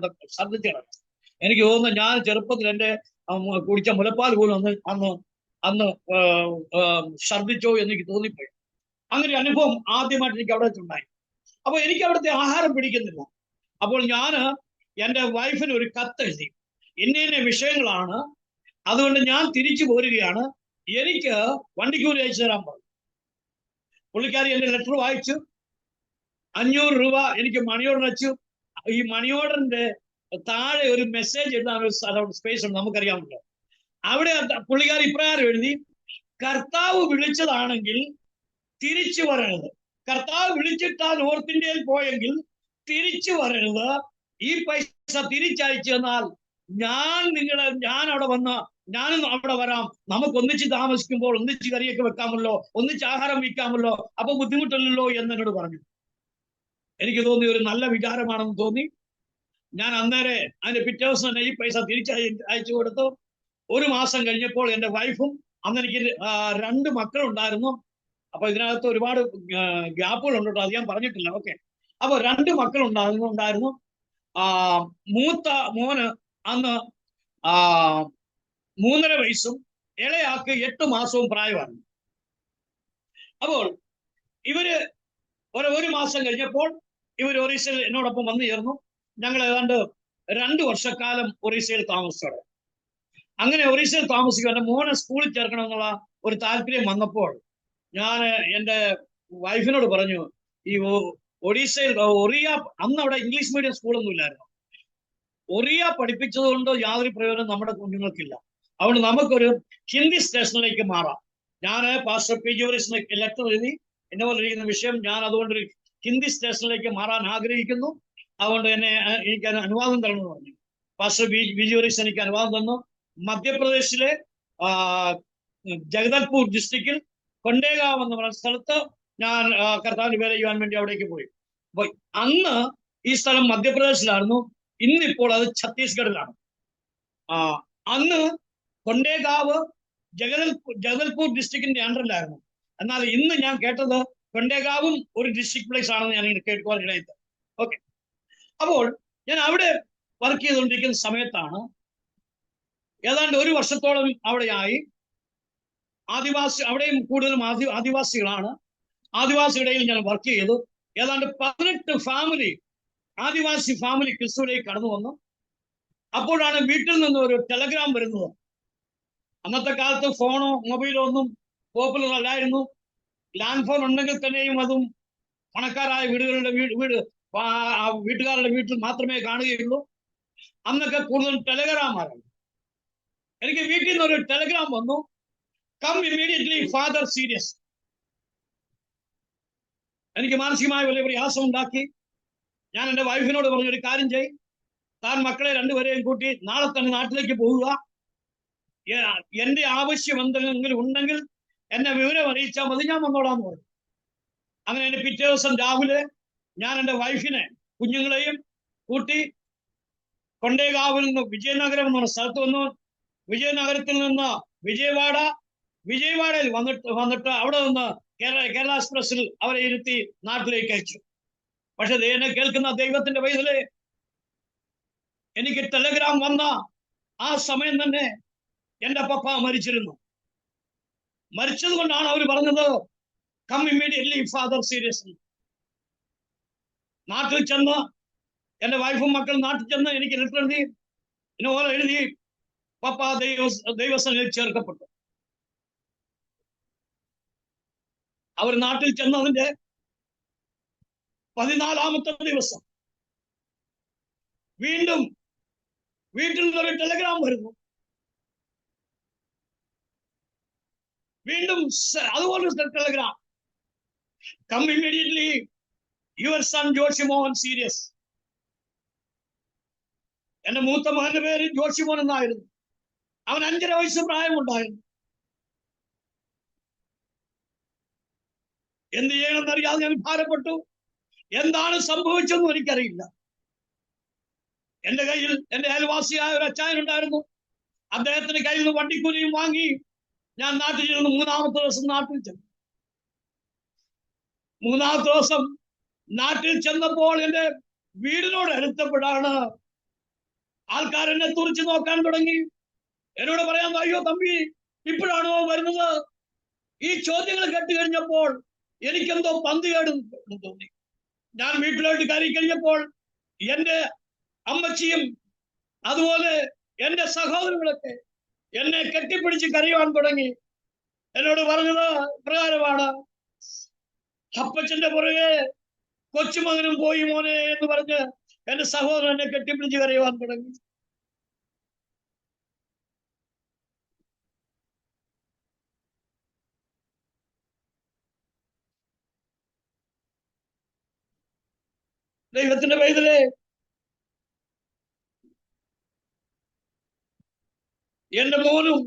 എനിക്ക് തോന്നുന്നു ഞാൻ ചെറുപ്പത്തിൽ എന്റെ കുടിച്ച മുലപ്പാൽ പോലും അന്ന് ഛർദ്ദിച്ചോ എന്ന് എനിക്ക് തോന്നിപ്പോയി. അങ്ങനെ അനുഭവം ആദ്യമായിട്ട് എനിക്ക് അവിടെ ഉണ്ടായി. അപ്പൊ എനിക്ക് അവിടുത്തെ ആഹാരം പിടിക്കുന്നില്ല. അപ്പോൾ ഞാന് എന്റെ വൈഫിന് ഒരു കത്തെഴുതി, ഇന്ന വിഷയങ്ങളാണ്, അതുകൊണ്ട് ഞാൻ തിരിച്ചു പോരുകയാണ്, എനിക്ക് വണ്ടിക്കൂലി അയച്ചു തരാൻ പറഞ്ഞു. പുള്ളിക്കാരി എന്റെ ലെറ്റർ വായിച്ചു. 500 രൂപ എനിക്ക് മണി ഓർഡർ അയച്ചു. ഈ മണി ഓർഡറിന്റെ താഴെ ഒരു മെസ്സേജ് എഴുതാൻ ഒരു സ്ഥലം സ്പേസ് ഉണ്ട്, നമുക്കറിയാമല്ലോ. അവിടെ പുള്ളിക്കാരി ഇപ്രകാരം എഴുതി, കർത്താവ് വിളിച്ചതാണെങ്കിൽ തിരിച്ചു വരരുത്. കർത്താവ് വിളിച്ചിട്ടാ നോർത്ത് ഇന്ത്യയിൽ പോയെങ്കിൽ തിരിച്ചു വരരുത്. ഈ പൈസ തിരിച്ചയച്ചു തന്നാൽ ഞാൻ അവിടെ വന്ന് ഞാനും അവിടെ വരാം, നമുക്ക് ഒന്നിച്ച് താമസിക്കുമ്പോൾ ഒന്നിച്ച് കറിയൊക്കെ വെക്കാമല്ലോ, ഒന്നിച്ച് ആഹാരം വയ്ക്കാമല്ലോ, അപ്പൊ ബുദ്ധിമുട്ടില്ലല്ലോ എന്ന് എന്നോട് പറഞ്ഞു. എനിക്ക് തോന്നി ഒരു നല്ല വിചാരമാണെന്ന് തോന്നി. ഞാൻ അന്നേരം അതിന്റെ പിറ്റേ ദിവസം തന്നെ ഈ പൈസ അയച്ചു കൊടുത്തു. 1 മാസം കഴിഞ്ഞപ്പോൾ എന്റെ വൈഫും, അന്ന് എനിക്ക് 2 മക്കളുണ്ടായിരുന്നു. അപ്പൊ ഇതിനകത്ത് ഒരുപാട് ഗ്യാപ്പുകൾ ഉണ്ട് കേട്ടോ, അത് ഞാൻ പറഞ്ഞിട്ടില്ല. ഓക്കെ. അപ്പൊ 2 മക്കളുണ്ടായിരുന്നു. മൂത്ത മോന് അന്ന് 3.5 വയസ്സും ഇളയാൾക്ക് 8 മാസവും പ്രായമാണ്. അപ്പോൾ ഇവര് 1 മാസം കഴിഞ്ഞപ്പോൾ ഇവർ ഒറീസയിൽ എന്നോടൊപ്പം വന്നു ചേർന്നു. ഞങ്ങൾ ഏതാണ്ട് 2 വർഷക്കാലം ഒറീസയിൽ താമസിച്ചത്. അങ്ങനെ ഒറീസയിൽ താമസിക്കും. എന്റെ മോനെ സ്കൂളിൽ ചേർക്കണമെന്നുള്ള ഒരു താല്പര്യം വന്നപ്പോൾ ഞാൻ എന്റെ വൈഫിനോട് പറഞ്ഞു, ഈ ഒറീസയിൽ ഒറിയ, അന്ന് അവിടെ ഇംഗ്ലീഷ് മീഡിയം സ്കൂളൊന്നും ഇല്ലായിരുന്നു. ഒറിയ പഠിപ്പിച്ചത് കൊണ്ട് യാതൊരു പ്രയോജനം നമ്മുടെ കുഞ്ഞുങ്ങൾക്കില്ല. അതുകൊണ്ട് നമുക്കൊരു ഹിന്ദി സ്റ്റേഷനിലേക്ക് മാറാം. ഞാൻ പാസ്റ്റർ പി ജോറിസിന് ലെറ്റർ എഴുതി, എന്നെ പോലെ ഇരിക്കുന്ന വിഷയം ഞാൻ അതുകൊണ്ടൊരു ഹിന്ദി സ്റ്റേഷനിലേക്ക് മാറാൻ ആഗ്രഹിക്കുന്നു, അതുകൊണ്ട് എനിക്ക് അനുവാദം തരണമെന്ന് പറഞ്ഞു. പാസ്റ്റർ പി ജോറിസ് എനിക്ക് അനുവാദം തന്നു. മധ്യപ്രദേശിലെ ജഗദൽപൂർ ഡിസ്ട്രിക്റ്റിൽ കൊണ്ടേഗാവ് എന്ന് പറയുന്ന സ്ഥലത്ത് ഞാൻ കർത്താവിന്റെ പേര് ചെയ്യാൻ വേണ്ടി അവിടേക്ക് പോയി. അപ്പൊ അന്ന് ഈ സ്ഥലം മധ്യപ്രദേശിലായിരുന്നു, ഇന്നിപ്പോൾ അത് ഛത്തീസ്ഗഡിലാണ്. അന്ന് കൊണ്ടേഗാവ് ജഗദൽപൂർ ഡിസ്ട്രിക്റ്റിന്റെ അണ്ടറിലായിരുന്നു. എന്നാൽ ഇന്ന് ഞാൻ കേട്ടത് കൊണ്ടേഗാവും ഒരു ഡിസ്ട്രിക്ട് പ്ലേസ് ആണെന്ന് ഞാൻ ഇങ്ങനെ കേൾക്കുവാൻ ഇടയായത്. ഓക്കെ. അപ്പോൾ ഞാൻ അവിടെ വർക്ക് ചെയ്തുകൊണ്ടിരിക്കുന്ന സമയത്താണ് ഏതാണ്ട് 1 വർഷത്തോളം അവിടെയായി. അവിടെയും കൂടുതലും ആദിവാസികളാണ്. ആദിവാസികളിടയിൽ ഞാൻ വർക്ക് ചെയ്തു. ഏതാണ്ട് 18 ഫാമിലി, ആദിവാസി ഫാമിലി ക്രിസ്തുവിലേക്ക് കടന്നു വന്നു. അപ്പോഴാണ് വീട്ടിൽ നിന്ന് ഒരു ടെലഗ്രാം വരുന്നത്. അന്നത്തെ കാലത്ത് ഫോണോ മൊബൈലോ ഒന്നും പോപ്പുലർ അല്ലായിരുന്നു. ലാൻഡ് ഫോൺ ഉണ്ടെങ്കിൽ തന്നെയും അതും പണക്കാരായ വീട്ടുകാരുടെ വീട്ടിൽ മാത്രമേ കാണുകയുള്ളൂ. അന്നൊക്കെ കൂടുതൽ ടെലഗ്രാമാണ്. എനിക്ക് വീട്ടിൽ നിന്ന് ഒരു ടെലഗ്രാം വന്നു, കം ഇമ്മീഡിയറ്റ്ലി ഫാദർ സീരിയസ്. എനിക്ക് മാനസികമായ വലിയ പ്രയാസം ഉണ്ടാക്കി. ഞാൻ എന്റെ വൈഫിനോട് പറഞ്ഞു, ഒരു കാര്യം ചെയ്, താൻ മക്കളെ 2 പേരെയും കൂട്ടി നാളെ തന്നെ നാട്ടിലേക്ക് പോവുക, എന്റെ ആവശ്യം എന്തെങ്കിലും ഉണ്ടെങ്കിൽ എന്നെ വിവരം അറിയിച്ചാൽ മതി, ഞാൻ വന്നോളാന്ന് പറഞ്ഞു. അങ്ങനെ എന്റെ പിറ്റേ ദിവസം രാവിലെ ഞാൻ എന്റെ വൈഫിനെ കുഞ്ഞുങ്ങളെയും കൂട്ടി കൊണ്ടേഗാവിൽ നിന്ന് വിജയനഗരം എന്ന് പറഞ്ഞ സ്ഥലത്ത് വന്നു. വിജയനഗരത്തിൽ നിന്ന് വിജയവാഡയിൽ വന്നിട്ട് അവിടെ നിന്ന് കേരള എക്സ്പ്രസിൽ അവരെ ഇരുത്തി നാട്ടിലേക്ക് അയച്ചു. പക്ഷെ എന്നെ കേൾക്കുന്ന ദൈവത്തിന്റെ വയസ്സിലെ എനിക്ക് ടെലഗ്രാം വന്ന ആ സമയം തന്നെ എന്റെ പപ്പ മരിച്ചിരുന്നു. മരിച്ചത് കൊണ്ടാണ് അവർ പറഞ്ഞത് കം ഇമ്മീഡിയറ്റ്ലി ഫാദർ സീരിയസ്. നാട്ടിൽ ചെന്ന് എന്റെ വൈഫും മക്കളും നാട്ടിൽ ചെന്ന് എനിക്ക് ലെറ്റർ എഴുതി, ഇതുപോലെ എഴുതി, പപ്പ ദൈവസഭയിൽ ചേർക്കപ്പെട്ടു. അവർ നാട്ടിൽ ചെന്നതിന്റെ 14ാമത്തെ ദിവസം വീണ്ടും വീട്ടിൽ നിന്നൊരു ടെലഗ്രാം വരുന്നു. വീണ്ടും അതുപോലെ telegram, come immediately, your son Joshi Mohan serious. എന്റെ മൂത്ത മകന്റെ പേര് ജോഷി മോഹൻ എന്നായിരുന്നു. അവൻ 5.5 വയസ്സ് പ്രായമുണ്ടായിരുന്നു. എന്ത് ചെയ്യണമെന്നറിയാതെ ഞാൻ ഭാരപ്പെട്ടു. എന്താണ് സംഭവിച്ചതെന്നും എനിക്കറിയില്ല. എന്റെ കയ്യിൽ എന്റെ അയൽവാസിയായ ഒരു അച്ചായനുണ്ടായിരുന്നു. അദ്ദേഹത്തിന്റെ കയ്യിൽ നിന്ന് വണ്ടിക്കൂലിയും വാങ്ങി ഞാൻ നാട്ടിൽ ചെന്നു. 3-ാമത്തെ ദിവസം നാട്ടിൽ ചെന്നു. 3-ാമത്തെ ദിവസം നാട്ടിൽ ചെന്നപ്പോൾ എന്റെ വീടിനോട് അടുത്തപ്പോഴാണ് ആൾക്കാർ എന്നെ തുറിച്ചു നോക്കാൻ തുടങ്ങി. എന്നോട് പറയാൻ, അയ്യോ തമ്പി, ഇപ്പോഴാണോ വരുന്നത്? ഈ ചോദ്യങ്ങൾ കേട്ട് കഴിഞ്ഞപ്പോൾ എനിക്കെന്തോ പന്തികേട് തോന്നി. ഞാൻ വീട്ടിലോട്ട് കയറി കഴിഞ്ഞപ്പോൾ എന്റെ അമ്മച്ചിയും അതുപോലെ എന്റെ സഹോദരങ്ങളൊക്കെ എന്നെ കെട്ടിപ്പിടിച്ച് കരയുവാൻ തുടങ്ങി. എന്നോട് പറഞ്ഞത് പ്രകാരമാണ്, അപ്പച്ചന്റെ പുറകെ കൊച്ചുമകനും പോയി മോനെ എന്ന് പറഞ്ഞ് എന്റെ സഹോദരൻ എന്നെ കെട്ടിപ്പിടിച്ച് കരയുവാൻ തുടങ്ങി. ദൈവത്തിന്റെ പൈതലേ, എന്റെ മോനും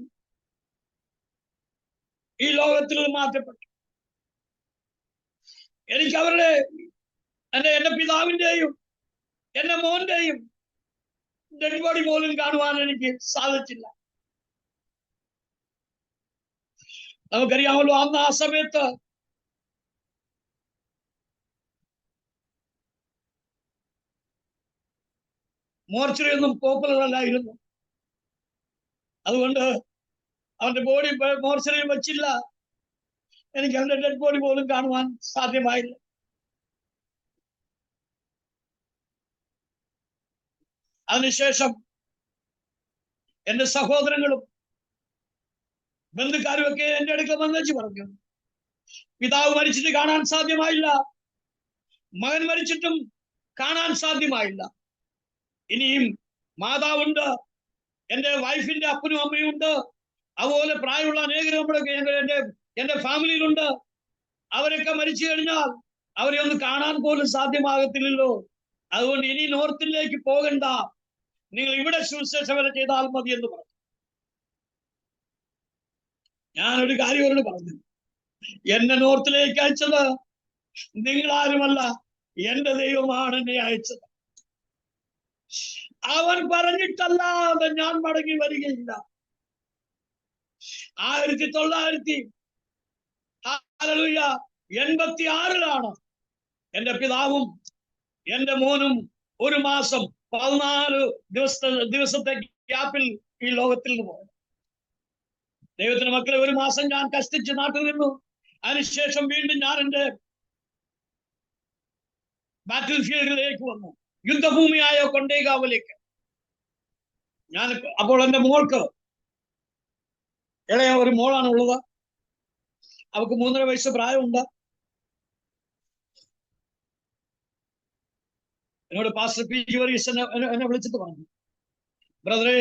ഈ ലോകത്തിൽ നിന്ന് മാറ്റപ്പെട്ടു. എനിക്ക് അവരുടെ എന്റെ പിതാവിന്റെയും എന്റെ മോന്റെയും ഡെഡ് ബോഡി പോലും കാണുവാൻ എനിക്ക് സാധിച്ചില്ല. നമുക്കറിയാമല്ലോ, അന്ന് ആ സമയത്ത് മോർച്ചറി ഒന്നും പോപ്പുലർ അല്ലായിരുന്നു. അതുകൊണ്ട് അവന്റെ ബോഡി മോർച്ചറിയിൽ വെച്ചില്ല. എനിക്ക് അവന്റെ ഡെഡ് ബോഡി പോലും കാണുവാൻ സാധ്യമായില്ല. അതിനുശേഷം എന്റെ സഹോദരങ്ങളും ബന്ധുക്കാരും ഒക്കെ എന്റെ അടുക്കൽ വന്നേച്ച് പറഞ്ഞു, പിതാവ് മരിച്ചിട്ട് കാണാൻ സാധ്യമായില്ല, മകൻ മരിച്ചിട്ടും കാണാൻ സാധ്യമായില്ല. ഇനിയും മാതാവുണ്ട്, എന്റെ വൈഫിന്റെ അപ്പനും അമ്മയും ഉണ്ട്, അതുപോലെ പ്രായമുള്ള അനേകരും നമ്മുടെ എന്റെ ഫാമിലിയിലുണ്ട്. അവരൊക്കെ മരിച്ചു കഴിഞ്ഞാൽ അവരെ ഒന്ന് കാണാൻ പോലും സാധ്യമാകത്തില്ലല്ലോ. അതുകൊണ്ട് ഇനി നോർത്തിലേക്ക് പോകണ്ട, നിങ്ങൾ ഇവിടെ സുവിശേഷ വേല ചെയ്താൽ മതി എന്ന് പറഞ്ഞു. ഞാനൊരു കാര്യം അവരോട് പറഞ്ഞു, എന്നെ നോർത്തിലേക്ക് അയച്ചത് നിങ്ങളാരുമല്ല, എന്റെ ദൈവമാണ് എന്നെ അയച്ചത്. അവൻ പറഞ്ഞിട്ടല്ലാതെ ഞാൻ മടങ്ങി വരികയില്ല. 1986 എന്റെ പിതാവും എന്റെ മോനും 1 മാസം 14 ദിവസത്തെ ഗ്യാപ്പിൽ ഈ ലോകത്തിൽ നിന്ന് പോയത്. ദൈവത്തിന്റെ മക്കളെ, 1 മാസം ഞാൻ കഷ്ടിച്ച് നാട്ടിൽ നിന്നു. അതിനുശേഷം വീണ്ടും ഞാൻ എന്റെ ബാറ്റിൽ ഫീൽഡിലേക്ക് വന്നു, യുദ്ധഭൂമിയായ കൊണ്ടേഗാവിലേക്ക്. ഞാൻ അപ്പോൾ എന്റെ മോൾക്ക്, ഇളയ ഒരു മോളാണ് ഉള്ളത്, അവൾക്ക് 3.5 വയസ്സ് പ്രായമുണ്ട്. എന്നോട് പാസ്റ്റർ പി ജി വർഗീസ് എന്നെ വിളിച്ചിട്ട് പറഞ്ഞു, ബ്രദറെ,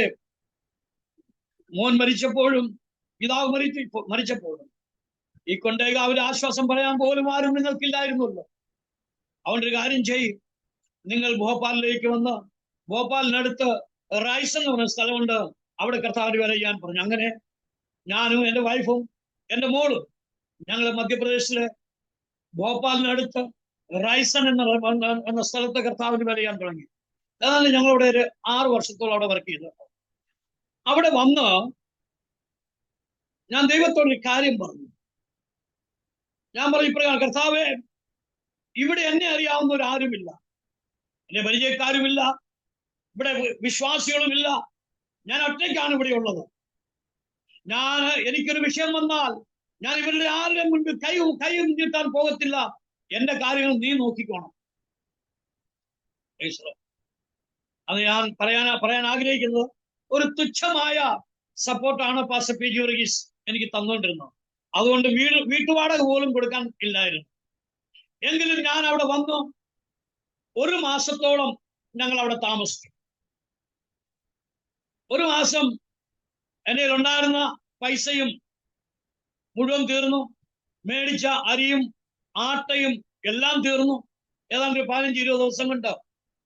മോൻ മരിച്ചപ്പോഴും പിതാവ് മരിച്ചപ്പോഴും ഈ കൊണ്ടേഗാവിലെ ആശ്വാസം പറയാൻ പോലും ആരും നിങ്ങൾക്കില്ലായിരുന്നല്ലോ. അതുകൊണ്ടൊരു കാര്യം ചെയ്യും, നിങ്ങൾ ഭോപ്പാലിലേക്ക് വന്ന് ഭോപ്പാലിനടുത്ത് റൈസ് എന്ന് പറഞ്ഞ സ്ഥലമുണ്ട്, അവിടെ കർത്താവിന്റെ വേല ചെയ്യാൻ പറഞ്ഞു. അങ്ങനെ ഞാനും എന്റെ വൈഫും എന്റെ മോളും ഞങ്ങൾ മധ്യപ്രദേശിലെ ഭോപ്പാലിനടുത്ത് റൈസൺ എന്ന സ്ഥലത്ത് കർത്താവിന് വേല ചെയ്യാൻ തുടങ്ങി. അതാണ് ഞങ്ങളവിടെ ഒരു 6 വർഷത്തോളം അവിടെ വർക്ക് ചെയ്തത്. അവിടെ വന്ന് ഞാൻ ദൈവത്തോടൊരു കാര്യം പറഞ്ഞു. ഞാൻ പറഞ്ഞു, ഇപ്രകാരം, കർത്താവേ, ഇവിടെ എന്നെ അറിയാവുന്നവരാരുമില്ല, എന്നെ പരിചയക്കാരുമില്ല, ഇവിടെ വിശ്വാസികളുമില്ല, ഞാൻ ഒറ്റയ്ക്കാണ് ഇവിടെ ഉള്ളത്. എനിക്കൊരു വിഷയം വന്നാൽ ഞാൻ ഇവരുടെ ആരുടെ മുൻപ് കൈ നീട്ടാൻ പോകത്തില്ല. എന്റെ കാര്യങ്ങൾ നീ നോക്കിക്കോണം. അത് ഞാൻ പറയാൻ ആഗ്രഹിക്കുന്നത്, ഒരു തുച്ഛമായ സപ്പോർട്ടാണ് പാസ്റ്റർ പി ജി വർഗീസ് എനിക്ക് തന്നുകൊണ്ടിരുന്നത്. അതുകൊണ്ട് വീട്ടുവാടക പോലും കൊടുക്കാൻ ഇല്ലായിരുന്നു. എങ്കിലും ഞാൻ അവിടെ വന്നു. 1 മാസത്തോളം ഞങ്ങൾ അവിടെ താമസിച്ചു. 1 മാസം എൻ്റെ ഉണ്ടായിരുന്ന പൈസയും മുഴുവൻ തീർന്നു. മേടിച്ച അരിയും ആട്ടയും എല്ലാം തീർന്നു. ഏതാണ്ട് 15-20 ദിവസം കൊണ്ട്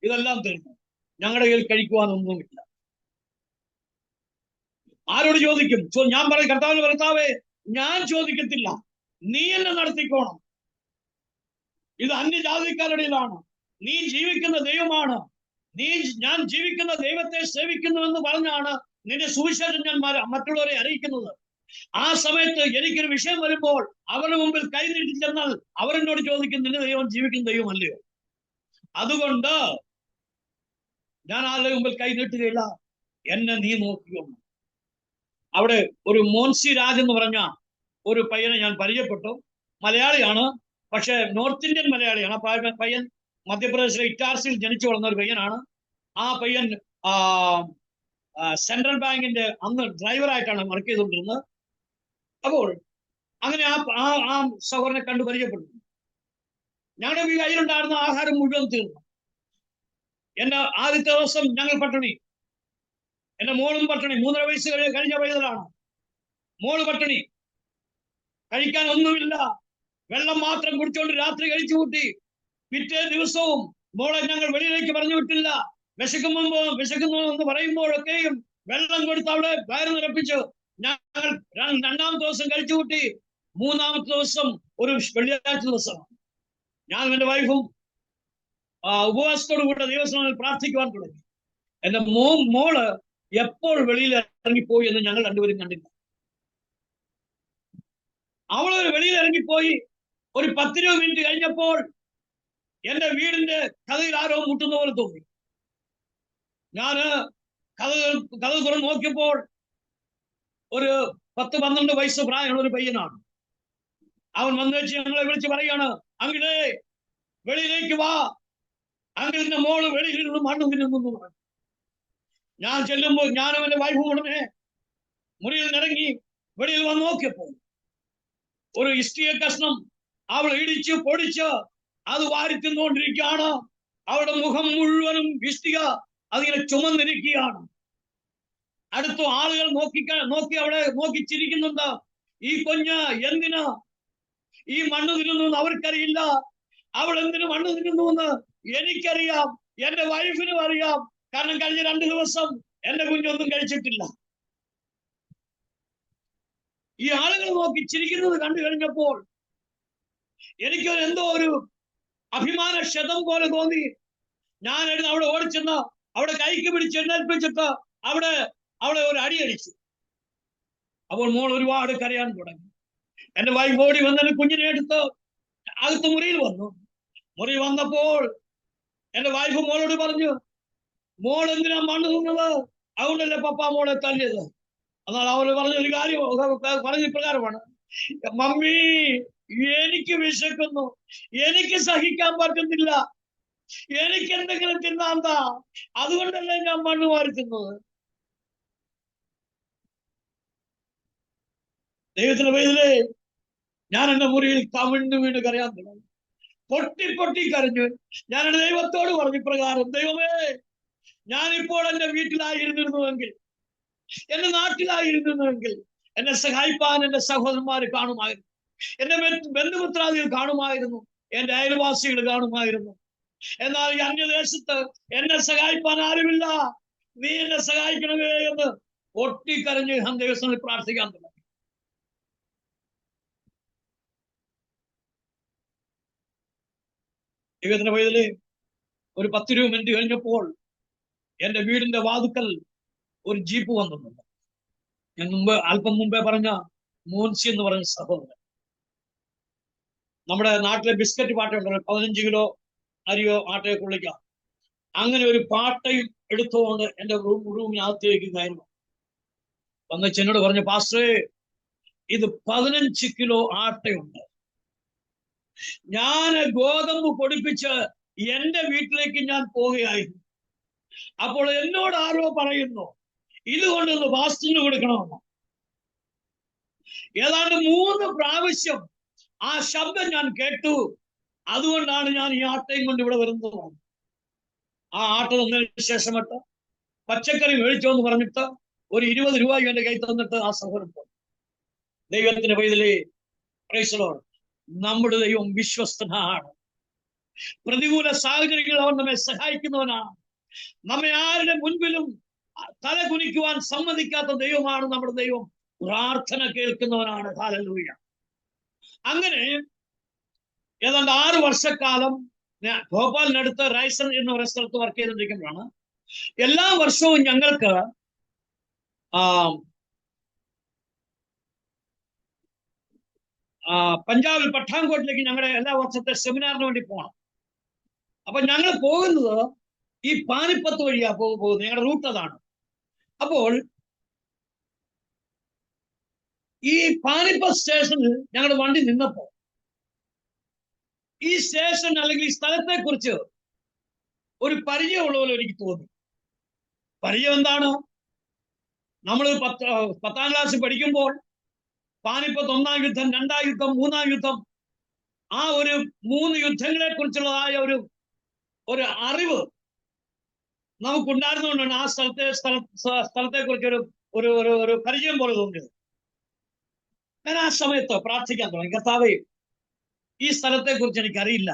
ഇതെല്ലാം തീർന്നു. ഞങ്ങളുടെ കയ്യിൽ കഴിക്കുവാനൊന്നുമില്ല. ആരോട് ചോദിക്കും? ഞാൻ പറയും, കർത്താവേ, ഞാൻ ചോദിക്കത്തില്ല, നീ എന്നെ നടത്തിക്കോണം. ഇത് അന്യജാതിക്കാരുടെ ഇടയിലാണ്. നീ ജീവിക്കുന്ന ദൈവമാണ്. ഞാൻ ജീവിക്കുന്ന ദൈവത്തെ സേവിക്കുന്നു എന്ന് പറഞ്ഞാണ് നിന്റെ സുവിശേഷം ഞാൻ മറ്റുള്ളവരെ അറിയിക്കുന്നത്. ആ സമയത്ത് എനിക്കൊരു വിഷയം വരുമ്പോൾ അവരുടെ മുമ്പിൽ കൈ നീട്ടി ചെന്നാൽ അവരെന്നോട് ചോദിക്കും, നിന്റെ ദൈവം ജീവിക്കുന്ന ദൈവമല്ലയോ? അതുകൊണ്ട് ഞാൻ ആരുടെ മുമ്പിൽ കൈ നീട്ടുകയില്ല. എന്നെ നീ നോക്കിക്കോണം. അവിടെ ഒരു മോൻസി രാജ് എന്ന് പറഞ്ഞ ഒരു പയ്യനെ ഞാൻ പരിചയപ്പെട്ടു. മലയാളിയാണ്, പക്ഷെ നോർത്ത് ഇന്ത്യൻ മലയാളിയാണ്. പയ്യൻ മധ്യപ്രദേശിലെ ഇറ്റാർസിൽ ജനിച്ചു വളർന്ന ഒരു പയ്യനാണ്. ആ പയ്യൻ സെൻട്രൽ ബാങ്കിന്റെ അന്ന് ഡ്രൈവറായിട്ടാണ് വർക്ക് ചെയ്തുകൊണ്ടിരുന്നത്. അപ്പോൾ അങ്ങനെ ആ സഹോദരനെ കണ്ടു പരിചയപ്പെട്ടു. ഞങ്ങളുടെ കയ്യിലുണ്ടായിരുന്ന ആഹാരം മുഴുവൻ തീർന്നു. എന്റെ ആദ്യത്തെ ദിവസം ഞങ്ങൾ പട്ടിണി. എന്റെ മോളും പട്ടിണി. 3.5 വയസ്സ് കഴിഞ്ഞ പൈതലാണ്. മോള് പട്ടിണി, കഴിക്കാൻ ഒന്നുമില്ല. വെള്ളം മാത്രം കുടിച്ചുകൊണ്ട് രാത്രി കഴിച്ചു കൂട്ടി. പിറ്റേ ദിവസവും മോളെ ഞങ്ങൾ വെളിയിലേക്ക് പറഞ്ഞു വിട്ടില്ല. വിശക്കുന്നു എന്ന് പറയുമ്പോഴൊക്കെയും വെള്ളം കൊടുത്ത് അവിടെ വയറ് നിറപ്പിച്ച് ഞങ്ങൾ 2-ാമത്തെ ദിവസം കഴിച്ചു കൂട്ടി. 3-ാമത്തെ ദിവസം ഒരു വെള്ളിയാഴ്ച ദിവസമാണ്. ഞാനും എന്റെ വൈഫും ഉപവാസത്തോടു കൂടെ ദിവസങ്ങളിൽ പ്രാർത്ഥിക്കുവാൻ തുടങ്ങി. എന്റെ മോള് എപ്പോൾ വെളിയിൽ ഇറങ്ങിപ്പോയി എന്ന് ഞങ്ങൾ രണ്ടുപേരും കണ്ടില്ല. അവളൊരു വെളിയിൽ ഇറങ്ങിപ്പോയി. ഒരു 10-20 മിനിറ്റ് കഴിഞ്ഞപ്പോൾ എന്റെ വീടിന്റെ കഥയിൽ ആരോ മുട്ടുന്ന പോലെ തോന്നി. ഞാന് കഥ തുറന്ന് നോക്കിയപ്പോൾ ഒരു 10-12 വയസ്സ് പ്രായമുള്ള ഒരു പയ്യനാണ്. അവൻ വന്നു വെച്ച് ഞങ്ങളെ വിളിച്ച് പറയാണ്, അങ്കിളേ വെളിയിലേക്ക് വാ, അങ്കിളിന്റെ മോള് വെളിയിൽ നിന്ന് മണ്ണ് തിന്നുന്നു പറഞ്ഞു. ഞാൻ ചെല്ലുമ്പോൾ ഞാനും എന്റെ വൈഫും ഉടനെ മുറിയിൽ നിറങ്ങി വെളിയിൽ വന്ന് നോക്കിയപ്പോൾ ഒരു ഇഷ്ടിക കഷ്ണം അവൾ ഇടിച്ച് പൊടിച്ച് അത് വാരി തിന്നുകൊണ്ടിരിക്കുകയാണ്. അവളുടെ മുഖം മുഴുവനും ഇഷ്ടിക അതിങ്ങനെ ചുമന്നിരിക്കുകയാണ്. അടുത്ത ആളുകൾ നോക്കി അവിടെ നോക്കി ചിരിക്കുന്നുണ്ട്. ഈ കുഞ്ഞ് എന്തിനാ ഈ മണ്ണ് തിന്നുന്നു അവർക്കറിയില്ല. അവൾ എന്തിനു മണ്ണ് തിന്നുന്നു എന്ന് എനിക്കറിയാം, എന്റെ വൈഫിനും അറിയാം. കാരണം കഴിഞ്ഞ 2 ദിവസം എന്റെ കുഞ്ഞൊന്നും കഴിച്ചിട്ടില്ല. ഈ ആളുകൾ നോക്കി ചിരിക്കുന്നത് കണ്ടു കഴിഞ്ഞപ്പോൾ എനിക്കൊരു എന്തോ ഒരു അഭിമാന ക്ഷതം പോലെ തോന്നി. ഞാൻ അവിടെ ഓടിച്ചെന്ന് അവിടെ കൈക്ക് പിടിച്ച് എഴുന്നേൽപ്പിച്ചിട്ട് അവിടെ ഒരു അടിയടിച്ചു. അപ്പോൾ മോൾ ഒരുപാട് കരയാൻ തുടങ്ങി. എന്റെ വൈഫ് ഓടി വന്നതിന് കുഞ്ഞിനെ എടുത്ത് അകത്ത് മുറിയിൽ വന്നു. മുറി വന്നപ്പോൾ എന്റെ വൈഫ് മോളോട് പറഞ്ഞു, മോൾ എന്തിനാ മണ്ണ് തിന്നത്? അതുകൊണ്ടല്ലേ പപ്പ മോളെ തല്ലിയത്. എന്നാൽ അവര് പറഞ്ഞൊരു കാര്യം പറഞ്ഞ പ്രകാരമാണ്, മമ്മി എനിക്ക് വിശക്കുന്നു, എനിക്ക് സഹിക്കാൻ പറ്റുന്നില്ല, എനിക്ക് എന്തെങ്കിലും തിന്നാന്താ, അതുകൊണ്ടല്ലേ ഞാൻ മണ്ണ് വാരി തിന്നത്. ദൈവത്തിന്റെ പേരിലെ ഞാൻ എന്റെ മുറിയിൽ കവിണ്ണു വീണ് കരയാൻ തുടങ്ങി. പൊട്ടി കരഞ്ഞു. ഞാൻ എന്റെ ദൈവത്തോട് പറഞ്ഞു പ്രകാരം, ദൈവമേ, ഞാനിപ്പോൾ എന്റെ വീട്ടിലായിരുന്നിരുന്നുവെങ്കിൽ, എന്റെ നാട്ടിലായിരുന്നുവെങ്കിൽ എന്നെ സഹായിപ്പാൻ എന്റെ സഹോദരന്മാര് കാണുമായിരുന്നു, എന്റെ ബന്ധുമിത്രാദികൾ കാണുമായിരുന്നു, എന്റെ അയൽവാസികൾ കാണുമായിരുന്നു. എന്നാൽ ഈ അന്യദേശത്ത് എന്നെ സഹായിപ്പാൻ ആരുമില്ല, നീ എന്നെ സഹായിക്കണമേ എന്ന് പൊട്ടിക്കരഞ്ഞ് ദിവസങ്ങളിൽ പ്രാർത്ഥിക്കാൻ തുടങ്ങി. ദൈവത്തിന്റെ പേരില് ഒരു 10-20 മിനിറ്റ് കഴിഞ്ഞപ്പോൾ എന്റെ വീടിന്റെ വാതുക്കൽ ഒരു ജീപ്പ് വന്നിട്ടുണ്ട്. ഞാൻ അല്പം മുമ്പേ പറഞ്ഞ മോൻസി എന്ന് പറഞ്ഞ സഹോദരൻ, നമ്മുടെ നാട്ടിലെ ബിസ്ക്കറ്റ് പാട്ടയുണ്ടല്ലോ, 15 കിലോ അരിയോ ആട്ടയോ കൊള്ളിക്കാം, അങ്ങനെ ഒരു പാട്ടയും എടുത്തുകൊണ്ട് എന്റെ റൂമിനകത്തേക്ക് കയറുന്നു. വന്ന് എന്നോട് പറഞ്ഞു, പാസ്റ്ററേ, ഇത് 15 കിലോ ആട്ടയുണ്ട്. ഞാൻ ഗോതമ്പ് പൊടിപ്പിച്ച് എന്റെ വീട്ടിലേക്ക് ഞാൻ പോവുകയായിരുന്നു. അപ്പോൾ എന്നോട് ആരോ പറയുന്നു, ഇതുകൊണ്ടൊന്ന് പാസ്റ്ററിന് കൊടുക്കണമെന്ന്. ഏതാണ്ട് 3 പ്രാവശ്യം ആ ശബ്ദം ഞാൻ കേട്ടു. അതുകൊണ്ടാണ് ഞാൻ ഈ ആട്ടയും കൊണ്ട് ഇവിടെ വരുന്നത്. ആ ആട്ട തന്നതിന് ശേഷമിട്ട് പച്ചക്കറി മേടിച്ചോ എന്ന് പറഞ്ഞിട്ട് ഒരു 20 രൂപ എന്റെ കൈ തന്നിട്ട് ആ സഹോദരൻ പോയി. ദൈവത്തിന്റെ പൈതലേ, പ്രൈസ് ദി ലോർഡ്, നമ്മുടെ ദൈവം വിശ്വസ്തനാണ്. പ്രതികൂല സാഹചര്യങ്ങളിൽ അവൻ നമ്മെ സഹായിക്കുന്നവനാണ്. നമ്മെ ആരുടെ മുൻപിലും തല കുനിക്കുവാൻ സമ്മതിക്കാത്ത ദൈവമാണ് നമ്മുടെ ദൈവം. പ്രാർത്ഥന കേൾക്കുന്നവനാണ്. ഹല്ലേലൂയ. അങ്ങനെ ഏതാണ്ട് 6 വർഷക്കാലം ഞാൻ ഭോപ്പാലിനടുത്ത് റൈസൺ എന്ന ഒരു സ്ഥലത്ത് വർക്ക് ചെയ്തുകൊണ്ടിരിക്കുമ്പോഴാണ് എല്ലാ വർഷവും ഞങ്ങൾക്ക് പഞ്ചാബിൽ പഠാൻകോട്ടിലേക്ക് ഞങ്ങളുടെ എല്ലാ വർഷത്തെ സെമിനാറിന് വേണ്ടി പോകണം. അപ്പൊ ഞങ്ങൾ പോകുന്നത് ഈ പാനിപ്പത്ത് വഴിയാ പോകുന്നത്. ഞങ്ങളുടെ റൂട്ട് അതാണ്. അപ്പോൾ ഈ പാനിപ്പത്ത് സ്റ്റേഷനിൽ ഞങ്ങളുടെ വണ്ടി നിന്നപ്പോ ഈ സ്റ്റേഷൻ അല്ലെങ്കിൽ ഈ സ്ഥലത്തെ കുറിച്ച് ഒരു പരിചയമുള്ള പോലെ എനിക്ക് തോന്നി. പരിചയം എന്താണ്? നമ്മൾ 10ാം ക്ലാസ് പഠിക്കുമ്പോൾ പാനിപ്പത്ത് 1ാം യുദ്ധം, 2ാം യുദ്ധം, 3ാം യുദ്ധം, ആ ഒരു 3 യുദ്ധങ്ങളെ കുറിച്ചുള്ളതായ ഒരു അറിവ് നമുക്കുണ്ടായിരുന്നുകൊണ്ടാണ് ആ സ്ഥലത്തെ കുറിച്ച് ഒരു പരിചയം പോലെ തോന്നിയത്. ഞാൻ ആ സമയത്ത് പ്രാർത്ഥിക്കാൻ തുടങ്ങി, കർത്താവേ, ഈ സ്ഥലത്തെ കുറിച്ച് എനിക്കറിയില്ല,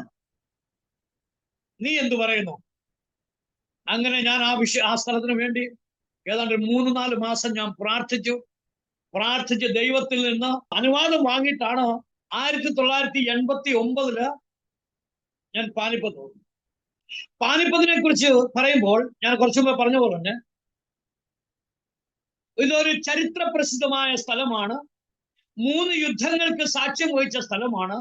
നീ എന്തു പറയുന്നു? അങ്ങനെ ഞാൻ ആ സ്ഥലത്തിന് വേണ്ടി ഏതാണ്ട് 3-4 മാസം ഞാൻ പ്രാർത്ഥിച്ച് ദൈവത്തിൽ നിന്ന് അനുവാദം വാങ്ങിയിട്ടാണ് 1989 ഞാൻ പാനിപ്പത്ത് പോകുന്നത്. പാനിപ്പത്തിനെ കുറിച്ച് പറയുമ്പോൾ ഞാൻ കുറച്ചു മുമ്പ് പറഞ്ഞ പോലെ തന്നെ ഇതൊരു ചരിത്ര പ്രസിദ്ധമായ സ്ഥലമാണ്. 3 യുദ്ധങ്ങൾക്ക് സാക്ഷ്യം വഹിച്ച സ്ഥലമാണ്.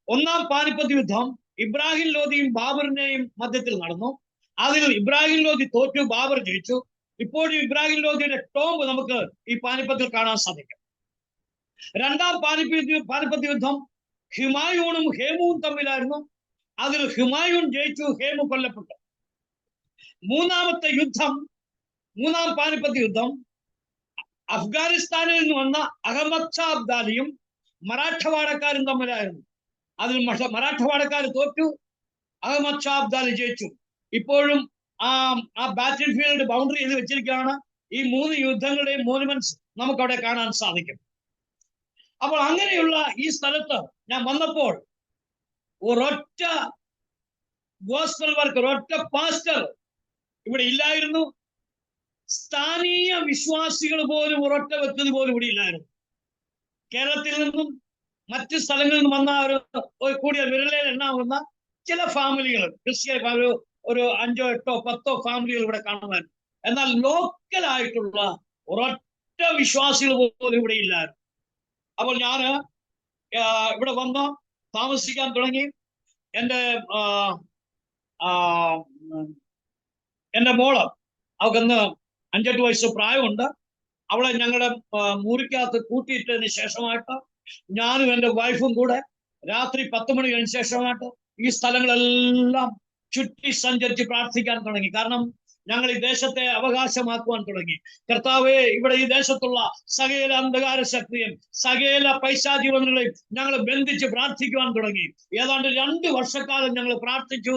1ാം പാനിപ്പത്ത് യുദ്ധം ഇബ്രാഹിം ലോധിയും ബാബറിന്റെയും മധ്യത്തിൽ നടന്നു. അതിൽ ഇബ്രാഹിം ലോധി തോറ്റു, ബാബർ ജയിച്ചു. ഇപ്പോഴും ഇബ്രാഹിം ലോധിയുടെ ടോംബ് നമുക്ക് ഈ പാനിപ്പത്തിൽ കാണാൻ സാധിക്കും. 2ാം പാനിപ്പത്ത് യുദ്ധം ഹുമായൂണും ഹേമുവും തമ്മിലായിരുന്നു. അതിൽ ഹുമായൂൺ ജയിച്ചു, ഹേമു കൊല്ലപ്പെട്ടു. 3ാം പാനിപ്പത്ത് യുദ്ധം അഫ്ഗാനിസ്ഥാനിൽ നിന്ന് വന്ന അഹമ്മദ് ഷാ അബ്ദാലിയും മറാഠവാടക്കാരും തമ്മിലായിരുന്നു. അതിൽ മറാഠവാടക്കാർ തോറ്റു, അഹമ്മദ് ഷാ അബ്ദാലി ജയിച്ചു. ഇപ്പോഴും ആ ബാറ്റിൽ ഫീൽഡ് ബൗണ്ടറി ചെയ്ത് വെച്ചിരിക്കുകയാണ്. ഈ 3 യുദ്ധങ്ങളുടെയും മോണുമെന്റ്സ് നമുക്ക് അവിടെ കാണാൻ സാധിക്കും. അപ്പോൾ അങ്ങനെയുള്ള ഈ സ്ഥലത്ത് ഞാൻ വന്നപ്പോൾ ഒരൊറ്റ ഗോസ്പൽ വർക്ക്, ഒരൊറ്റ പാസ്റ്റർ ഇവിടെ ഇല്ലായിരുന്നു. സ്ഥാനീയ വിശ്വാസികൾ പോലും ഒരൊറ്റ വ്യക്തി പോലും ഇവിടെ ഇല്ലായിരുന്നു. കേരളത്തിൽ നിന്നും മറ്റ് സ്ഥലങ്ങളിൽ നിന്നും വന്ന കൂടിയ വിരലിൽ എണ്ണാവുന്ന ചില ഫാമിലികൾ, ക്രിസ്ത്യൻ ഒരു 5, 8, 10 ഫാമിലികൾ ഇവിടെ കാണുമായിരുന്നു. എന്നാൽ ലോക്കലായിട്ടുള്ള ഒരൊറ്റ വിശ്വാസികൾ പോലും ഇവിടെ ഇല്ലായിരുന്നു. അപ്പോൾ ഞാൻ ഇവിടെ വന്ന് താമസിക്കാൻ തുടങ്ങി. എൻ്റെ മോള്, അവൾക്കന്ന് 5-8 വയസ്സ് പ്രായമുണ്ട്. അവളെ ഞങ്ങളുടെ മുറിക്കകത്ത് കൂട്ടിയിട്ടതിന് ശേഷമായിട്ട് ഞാനും എൻ്റെ വൈഫും കൂടെ രാത്രി 10 മണി കഴിഞ്ഞ ശേഷമായിട്ട് ഈ സ്ഥലങ്ങളെല്ലാം ചുറ്റി സഞ്ചരിച്ച് പ്രാർത്ഥിക്കാൻ തുടങ്ങി. കാരണം ഞങ്ങൾ ഈ ദേശത്തെ അവകാശമാക്കുവാൻ തുടങ്ങി. കർത്താവേ, ഇവിടെ ഈ ദേശത്തുള്ള സകല അന്ധകാര ശക്തിയും സകല പൈശാചികളെയും ഞങ്ങൾ ബന്ധിച്ച് പ്രാർത്ഥിക്കുവാൻ തുടങ്ങി. ഏതാണ്ട് 2 വർഷക്കാലം ഞങ്ങൾ പ്രാർത്ഥിച്ചു.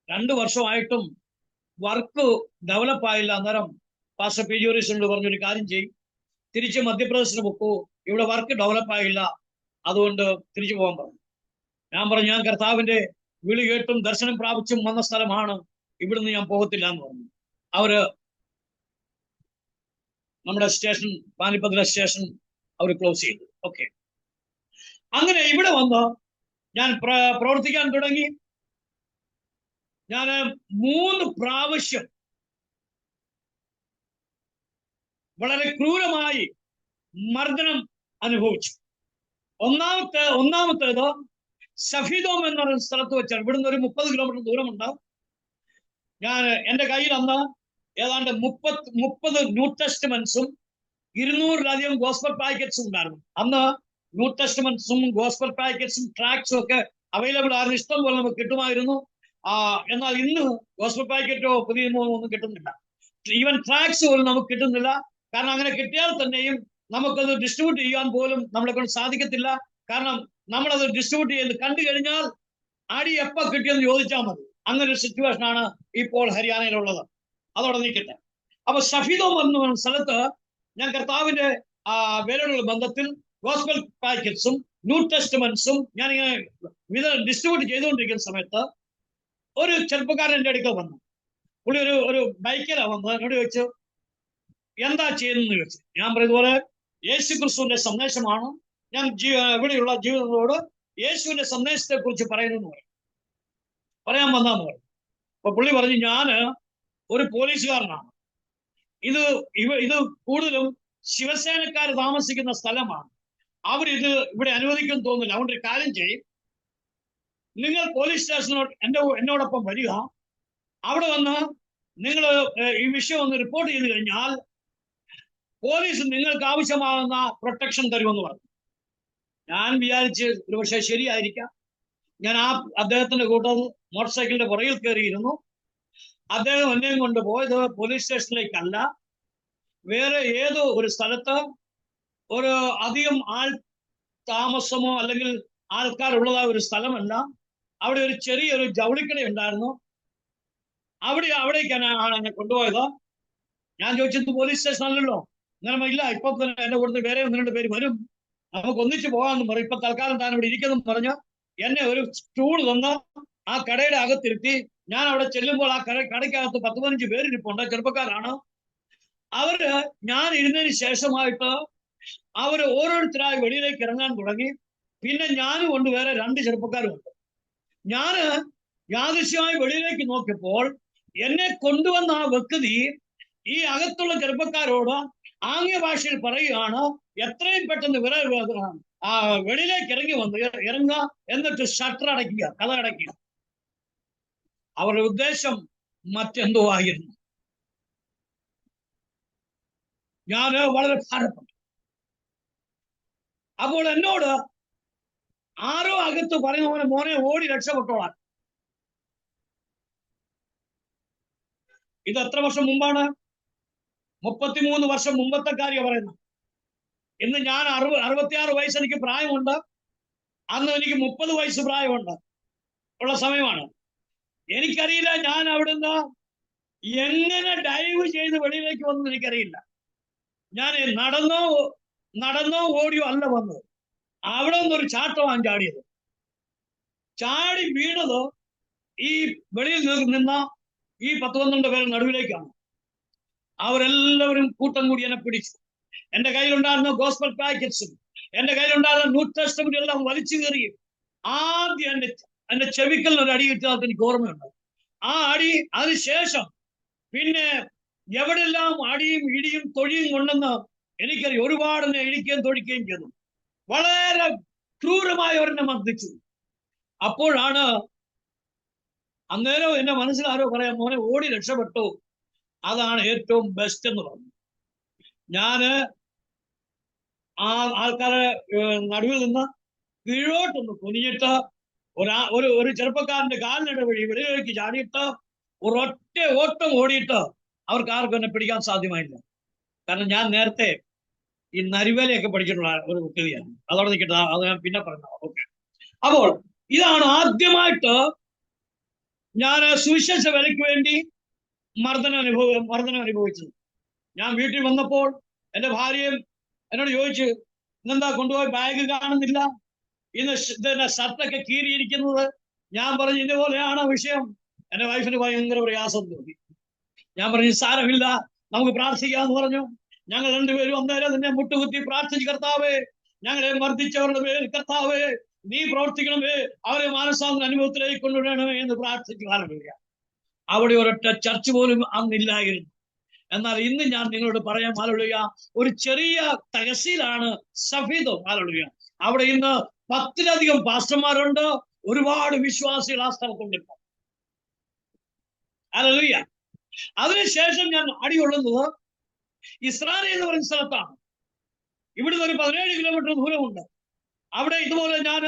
2 വർഷമായിട്ടും വർക്ക് ഡെവലപ്പ് ആയില്ല. അന്നേരം പാസ്റ്റർ പി ജോറിസിനോട് പറഞ്ഞൊരു കാര്യം ചെയ്യും, തിരിച്ച് മധ്യപ്രദേശിന് പൊക്കൂ, ഇവിടെ വർക്ക് ഡെവലപ്പ് ആയില്ല, അതുകൊണ്ട് തിരിച്ചു പോകാൻ പറഞ്ഞു. ഞാൻ പറഞ്ഞു, ഞാൻ കർത്താവിന്റെ വിളി കേട്ടും ദർശനം പ്രാപിച്ചും വന്ന സ്ഥലമാണ്, ഇവിടുന്ന് ഞാൻ പോകത്തില്ല എന്ന് പറഞ്ഞു. അവര് നമ്മുടെ സ്റ്റേഷൻ, പാനിപ്പത്തിലെ സ്റ്റേഷൻ അവർ ക്ലോസ് ചെയ്തു. ഓക്കെ, അങ്ങനെ ഇവിടെ വന്ന് ഞാൻ പ്രവർത്തിക്കാൻ തുടങ്ങി. ഞാൻ 3 പ്രാവശ്യം വളരെ ക്രൂരമായി മർദ്ദനം അനുഭവിച്ചു. ഒന്നാമത്തേത് സഫീദോം എന്ന് പറയുന്ന സ്ഥലത്ത് വെച്ചാണ്. ഇവിടുന്ന് ഒരു 30 കിലോമീറ്റർ ദൂരമുണ്ടാവും. എൻ്റെ കയ്യിൽ അന്ന് ഏതാണ്ട് 30 ന്യൂ ടെസ്റ്റ്മെന്റ്സും 200-ലധികം ഗോസ്പൽ പാക്കറ്റ്സും ഉണ്ടായിരുന്നു. അന്ന് ന്യൂ ടെസ്റ്റ്മെന്റ്സും ഗോസ്പൽ പാക്കറ്റ്സും ട്രാക്സും ഒക്കെ അവൈലബിൾ ആയിരുന്നു, ഇഷ്ടം പോലെ നമുക്ക് കിട്ടുമായിരുന്നു. എന്നാൽ ഇന്ന് ഗോസ്പൽ പാക്കറ്റോ പുതിയ ഒന്നും കിട്ടുന്നില്ല. ഈവൻ ട്രാക്സ് പോലും നമുക്ക് കിട്ടുന്നില്ല. കാരണം അങ്ങനെ കിട്ടിയാൽ തന്നെയും നമുക്കത് ഡിസ്ട്രിബ്യൂട്ട് ചെയ്യാൻ പോലും നമ്മളെ കൊണ്ട് സാധിക്കത്തില്ല. കാരണം നമ്മളത് ഡിസ്ട്രിബ്യൂട്ട് ചെയ്ത് കണ്ടു കഴിഞ്ഞാൽ അടി എപ്പോൾ കിട്ടിയെന്ന് ചോദിച്ചാൽ മതി. അങ്ങനെ ഒരു സിറ്റുവേഷനാണ് ഇപ്പോൾ ഹരിയാനയിലുള്ളത്. അതോടെ നിൽക്കട്ടെ. അപ്പൊ സഫീദോം എന്ന സ്ഥലത്ത് ഞാൻ കർത്താവിന്റെ വിലയുള്ള ബന്ധത്തിൽ ഗോസ്പൽ പാക്കറ്റ്സും ന്യൂ ടെസ്റ്റ്മെന്റ്സും ഞാനിങ്ങനെ ഡിസ്ട്രിബ്യൂട്ട് ചെയ്തുകൊണ്ടിരിക്കുന്ന സമയത്ത് ഒരു ചെറുപ്പക്കാരൻ എൻ്റെ അടുക്കൽ വന്നു. പുള്ളി ഒരു ബൈക്കിലാണ് വന്നത്. എന്നോട് ചോദിച്ചു, എന്താ ചെയ്യുന്നതെന്ന് ചോദിച്ചു. ഞാൻ പറയുന്നതുപോലെ യേശു ക്രിസ്തുവിന്റെ സന്ദേശമാണ് ഞാൻ ഇവിടെയുള്ള ജീവിതങ്ങളോട് യേശുവിന്റെ സന്ദേശത്തെ കുറിച്ച് പറയുന്നു പറയാൻ വന്നാന്ന് പറഞ്ഞു. അപ്പൊ പുള്ളി പറഞ്ഞു, ഞാന് ഒരു പോലീസുകാരനാണ്. ഇത് കൂടുതലും ശിവസേനക്കാർ താമസിക്കുന്ന സ്ഥലമാണ്. അവരിത് ഇവിടെ അനുവദിക്കുമെന്ന് തോന്നുന്നില്ല. അതുകൊണ്ട് ഒരു കാര്യം ചെയ്യും, നിങ്ങൾ പോലീസ് സ്റ്റേഷനോട് എന്നോടൊപ്പം വരിക. അവിടെ വന്ന് നിങ്ങൾ ഈ വിഷയം ഒന്ന് റിപ്പോർട്ട് ചെയ്ത് കഴിഞ്ഞാൽ പോലീസ് നിങ്ങൾക്ക് ആവശ്യമാകുന്ന പ്രൊട്ടക്ഷൻ തരുമെന്ന് പറഞ്ഞു. ഞാൻ വിചാരിച്ച് ഒരുപക്ഷെ ശരിയായിരിക്കാം. ഞാൻ അദ്ദേഹത്തിന്റെ കൂട്ടത്തിൽ മോട്ടോർ സൈക്കിളിന്റെ പുറകിൽ കയറിയിരുന്നു. അദ്ദേഹം എന്നെയും കൊണ്ട് പോയത് പോലീസ് സ്റ്റേഷനിലേക്കല്ല, വേറെ ഏതോ ഒരു സ്ഥലത്ത് ഒരു അധികം ആൾ താമസമോ അല്ലെങ്കിൽ ആൾക്കാരുള്ളതായ ഒരു സ്ഥലമല്ല. അവിടെ ഒരു ചെറിയൊരു ജൗളിക്കട ഉണ്ടായിരുന്നു. അവിടേക്കാണ് എന്നെ കൊണ്ടുപോയത്. ഞാൻ ചോദിച്ചത് പോലീസ് സ്റ്റേഷൻ അല്ലല്ലോ. അങ്ങനെ ഇല്ല, ഇപ്പൊ തന്നെ എന്റെ കൂടുതൽ വേറെ 1-2 പേര് വരും, നമുക്ക് ഒന്നിച്ച് പോകാമെന്ന് പറയും. ഇപ്പൊ തൽക്കാലം താൻ ഇവിടെ ഇരിക്കുന്നു പറഞ്ഞ് എന്നെ ഒരു സ്റ്റൂൾ തന്ന് ആ കടയുടെ അകത്തിരുത്തി. ഞാൻ അവിടെ ചെല്ലുമ്പോൾ ആ കടയ്ക്കകത്ത് 10-15 പേരിരിപ്പുണ്ട്, ചെറുപ്പക്കാരാണ്. ഞാൻ ഇരുന്നതിന് ശേഷമായിട്ട് അവര് ഓരോരുത്തരായി വെളിയിലേക്ക് ഇറങ്ങാൻ തുടങ്ങി. പിന്നെ ഞാനും കൊണ്ട് വേറെ 2 ചെറുപ്പക്കാരുമുണ്ട്. ഞാന് യാദൃശ്യമായി വെളിയിലേക്ക് നോക്കിയപ്പോൾ എന്നെ കൊണ്ടുവന്ന ആ വ്യക്തി ഈ അകത്തുള്ള ചെറുപ്പക്കാരോട് ആംഗ്യ ഭാഷയിൽ പറയുകയാണ്, എത്രയും പെട്ടെന്ന് വെളിയിലേക്ക് ഇറങ്ങുക, എന്നിട്ട് ഷട്ടർ അടയ്ക്കുക, കഥ അടയ്ക്കുക. അവരുടെ ഉദ്ദേശം മറ്റെന്തോ ആയിരുന്നു. ഞാൻ വളരെ ഭാരപ്പെട്ടു. അപ്പോൾ എന്നോട് ആരോ അകത്ത് പറയുന്ന മോനെ ഓടി രക്ഷപ്പെട്ടോളാൻ. ഇത് എത്ര വർഷം മുമ്പാണ്? 33 വർഷം മുമ്പത്തെ കാര്യം പറയുന്നത്. ഇന്ന് ഞാൻ 66 വയസ്സ് എനിക്ക് പ്രായമുണ്ട്. അന്ന് എനിക്ക് 30 വയസ്സ് പ്രായമുണ്ട് ഉള്ള സമയമാണ്. എനിക്കറിയില്ല ഞാൻ അവിടുന്ന് എങ്ങനെ ഡൈവ് ചെയ്ത് വെളിയിലേക്ക് വന്നത് എനിക്കറിയില്ല. ഞാൻ നടന്നോ ഓടിയോ അല്ല വന്നത്. അവിടെ നിന്നൊരു ചാട്ടമാണ് ചാടിയത്. ചാടി വീണത് ഈ വെളിയിൽ നിന്ന ഈ 10-12 പേരുടെ നടുവിലേക്കാണ്. അവരെല്ലാവരും കൂട്ടം കൂടി എന്നെ പിടിച്ചു. എന്റെ കയ്യിലുണ്ടായിരുന്ന ഗോസ്പൽ പാക്കറ്റ്സും എന്റെ കയ്യിലുണ്ടായിരുന്ന ന്യൂ ടെസ്റ്റ്മെന്റ് എല്ലാം വലിച്ചു കയറിയും ആദ്യം എന്റെ ചെവിക്കലിന് ഒരു അടി കിട്ടിയത് എനിക്ക് ഓർമ്മയുണ്ട്. ആ അടി, അതിനുശേഷം പിന്നെ എവിടെല്ലാം അടിയും ഇടിയും തൊഴിയും കൊണ്ടെന്ന് എനിക്കറിയാം. ഒരുപാട് എന്നെ ഇടിക്കുകയും തൊഴിക്കുകയും ചെയ്തു. വളരെ ക്രൂരമായി അവരെന്നെ മർദ്ദിച്ചു. അപ്പോഴാണ് അന്നേരം എന്റെ മനസ്സിലാരോ പറയാം, മോനെ ഓടി രക്ഷപ്പെട്ടു, അതാണ് ഏറ്റവും ബെസ്റ്റ് എന്ന് പറഞ്ഞു. ഞാന് ആ ആൾക്കാരെ നടുവിൽ നിന്ന് കീഴോട്ടൊന്ന് കുനിഞ്ഞിട്ട് ഒരു ചെറുപ്പക്കാരന്റെ കാലിനിട വഴി വെളിയിലേക്ക് ചാടിയിട്ട് ഒരൊറ്റ ഓട്ടം ഓടിയിട്ട് അവർക്ക് ആർക്കും എന്നെ പിടിക്കാൻ സാധ്യമായില്ല. കാരണം ഞാൻ നേരത്തെ ഈ നരിവേലയൊക്കെ പഠിച്ചിട്ടുള്ള ഒരു കുട്ടിയാണ്. അതോടെ നിൽക്കട്ടെ, അത് ഞാൻ പിന്നെ പറഞ്ഞോ. ഓക്കെ. അപ്പോൾ ഇതാണ് ആദ്യമായിട്ട് ഞാൻ സുവിശേഷ വിലയ്ക്ക് വേണ്ടി മർദ്ദനം അനുഭവിച്ചത്. ഞാൻ വീട്ടിൽ വന്നപ്പോൾ എന്റെ ഭാര്യയും എന്നോട് ചോദിച്ചു, ഇന്നെന്താ കൊണ്ടുപോയി ബാഗ് കാണുന്നില്ല, ഇന്ന് ഷർട്ടൊക്കെ കീറിയിരിക്കുന്നത്. ഞാൻ പറഞ്ഞു, ഇതുപോലെയാണ് വിഷയം. എന്റെ വൈഫിന് ഭയങ്കര പ്രയാസം തോന്നി. ഞാൻ പറഞ്ഞു, സാരമില്ല, നമുക്ക് പ്രാർത്ഥിക്കാന്ന് പറഞ്ഞു. ഞങ്ങൾ 2 പേരും അന്നേരം തന്നെ മുട്ടുകുത്തി പ്രാർത്ഥിച്ച്, കർത്താവേ, ഞങ്ങളെ മർദ്ദിച്ചവരുടെ പേര് കർത്താവേ നീ പ്രവർത്തിക്കണമേ, അവരെ മാനസാന്തര അനുഭവത്തിലേക്ക് കൊണ്ടുവരണമേ എന്ന് പ്രാർത്ഥിക്കുക. അവിടെ ഒരൊറ്റ ചർച്ച് പോലും അന്നില്ലായിരുന്നു. എന്നാൽ ഇന്ന് ഞാൻ നിങ്ങളോട് പറയാൻ ഹല്ലേലൂയ, ഒരു ചെറിയ തഹസീലാണ് സഫീദോ. ഹല്ലേലൂയ. അവിടെ ഇന്ന് 10-ലധികം പാസ്റ്റർമാരുണ്ട്. ഒരുപാട് വിശ്വാസികൾ ആ സ്ഥലത്തുണ്ട്. ഹല്ലേലൂയ. അതിനുശേഷം ഞാൻ അടികൊള്ളുന്നത് ഇസ്രായേൽ എന്ന് പറയുന്ന സ്ഥലത്താണ്. ഇവിടുന്ന് ഒരു 17 കിലോമീറ്റർ ദൂരമുണ്ട്. അവിടെ ഇതുപോലെ ഞാൻ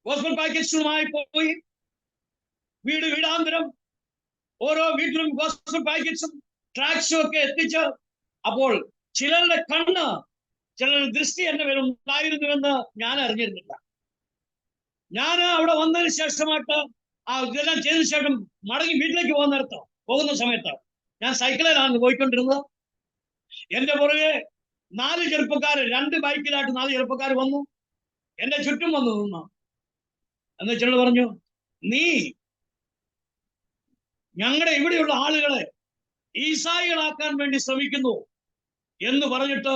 ഗോസ്പൽ പാക്കറ്റ്സുമായി പോയി വീടാന്തരം ഓരോ വീട്ടിലും ഗോസ്പൽ പാക്കറ്റ്സും ട്രാക്സും ഒക്കെ എത്തിച്ച്, അപ്പോൾ ചിലരുടെ ചിലരുടെ ദൃഷ്ടി എന്റെ പേര് ഉണ്ടായിരുന്നുവെന്ന് ഞാൻ അറിഞ്ഞിരുന്നില്ല. ഞാൻ അവിടെ വന്നതിന് ശേഷമായിട്ട് ഇതെല്ലാം ചെയ്തതിനു ശേഷം മടങ്ങി വീട്ടിലേക്ക് പോകുന്ന സമയത്ത് ഞാൻ സൈക്കിളിലാണ് പോയിക്കൊണ്ടിരുന്നത്. എന്റെ പുറകെ 4 ചെറുപ്പക്കാര്, 2 ബൈക്കിലായിട്ട് 4 ചെറുപ്പക്കാർ വന്നു, എന്റെ ചുറ്റും വന്നു നിന്നു. എന്നുവെച്ചാൽ പറഞ്ഞു, നീ ഞങ്ങളുടെ ഇവിടെയുള്ള ആളുകളെ ഈസായികളാക്കാൻ വേണ്ടി ശ്രമിക്കുന്നു എന്ന് പറഞ്ഞിട്ട്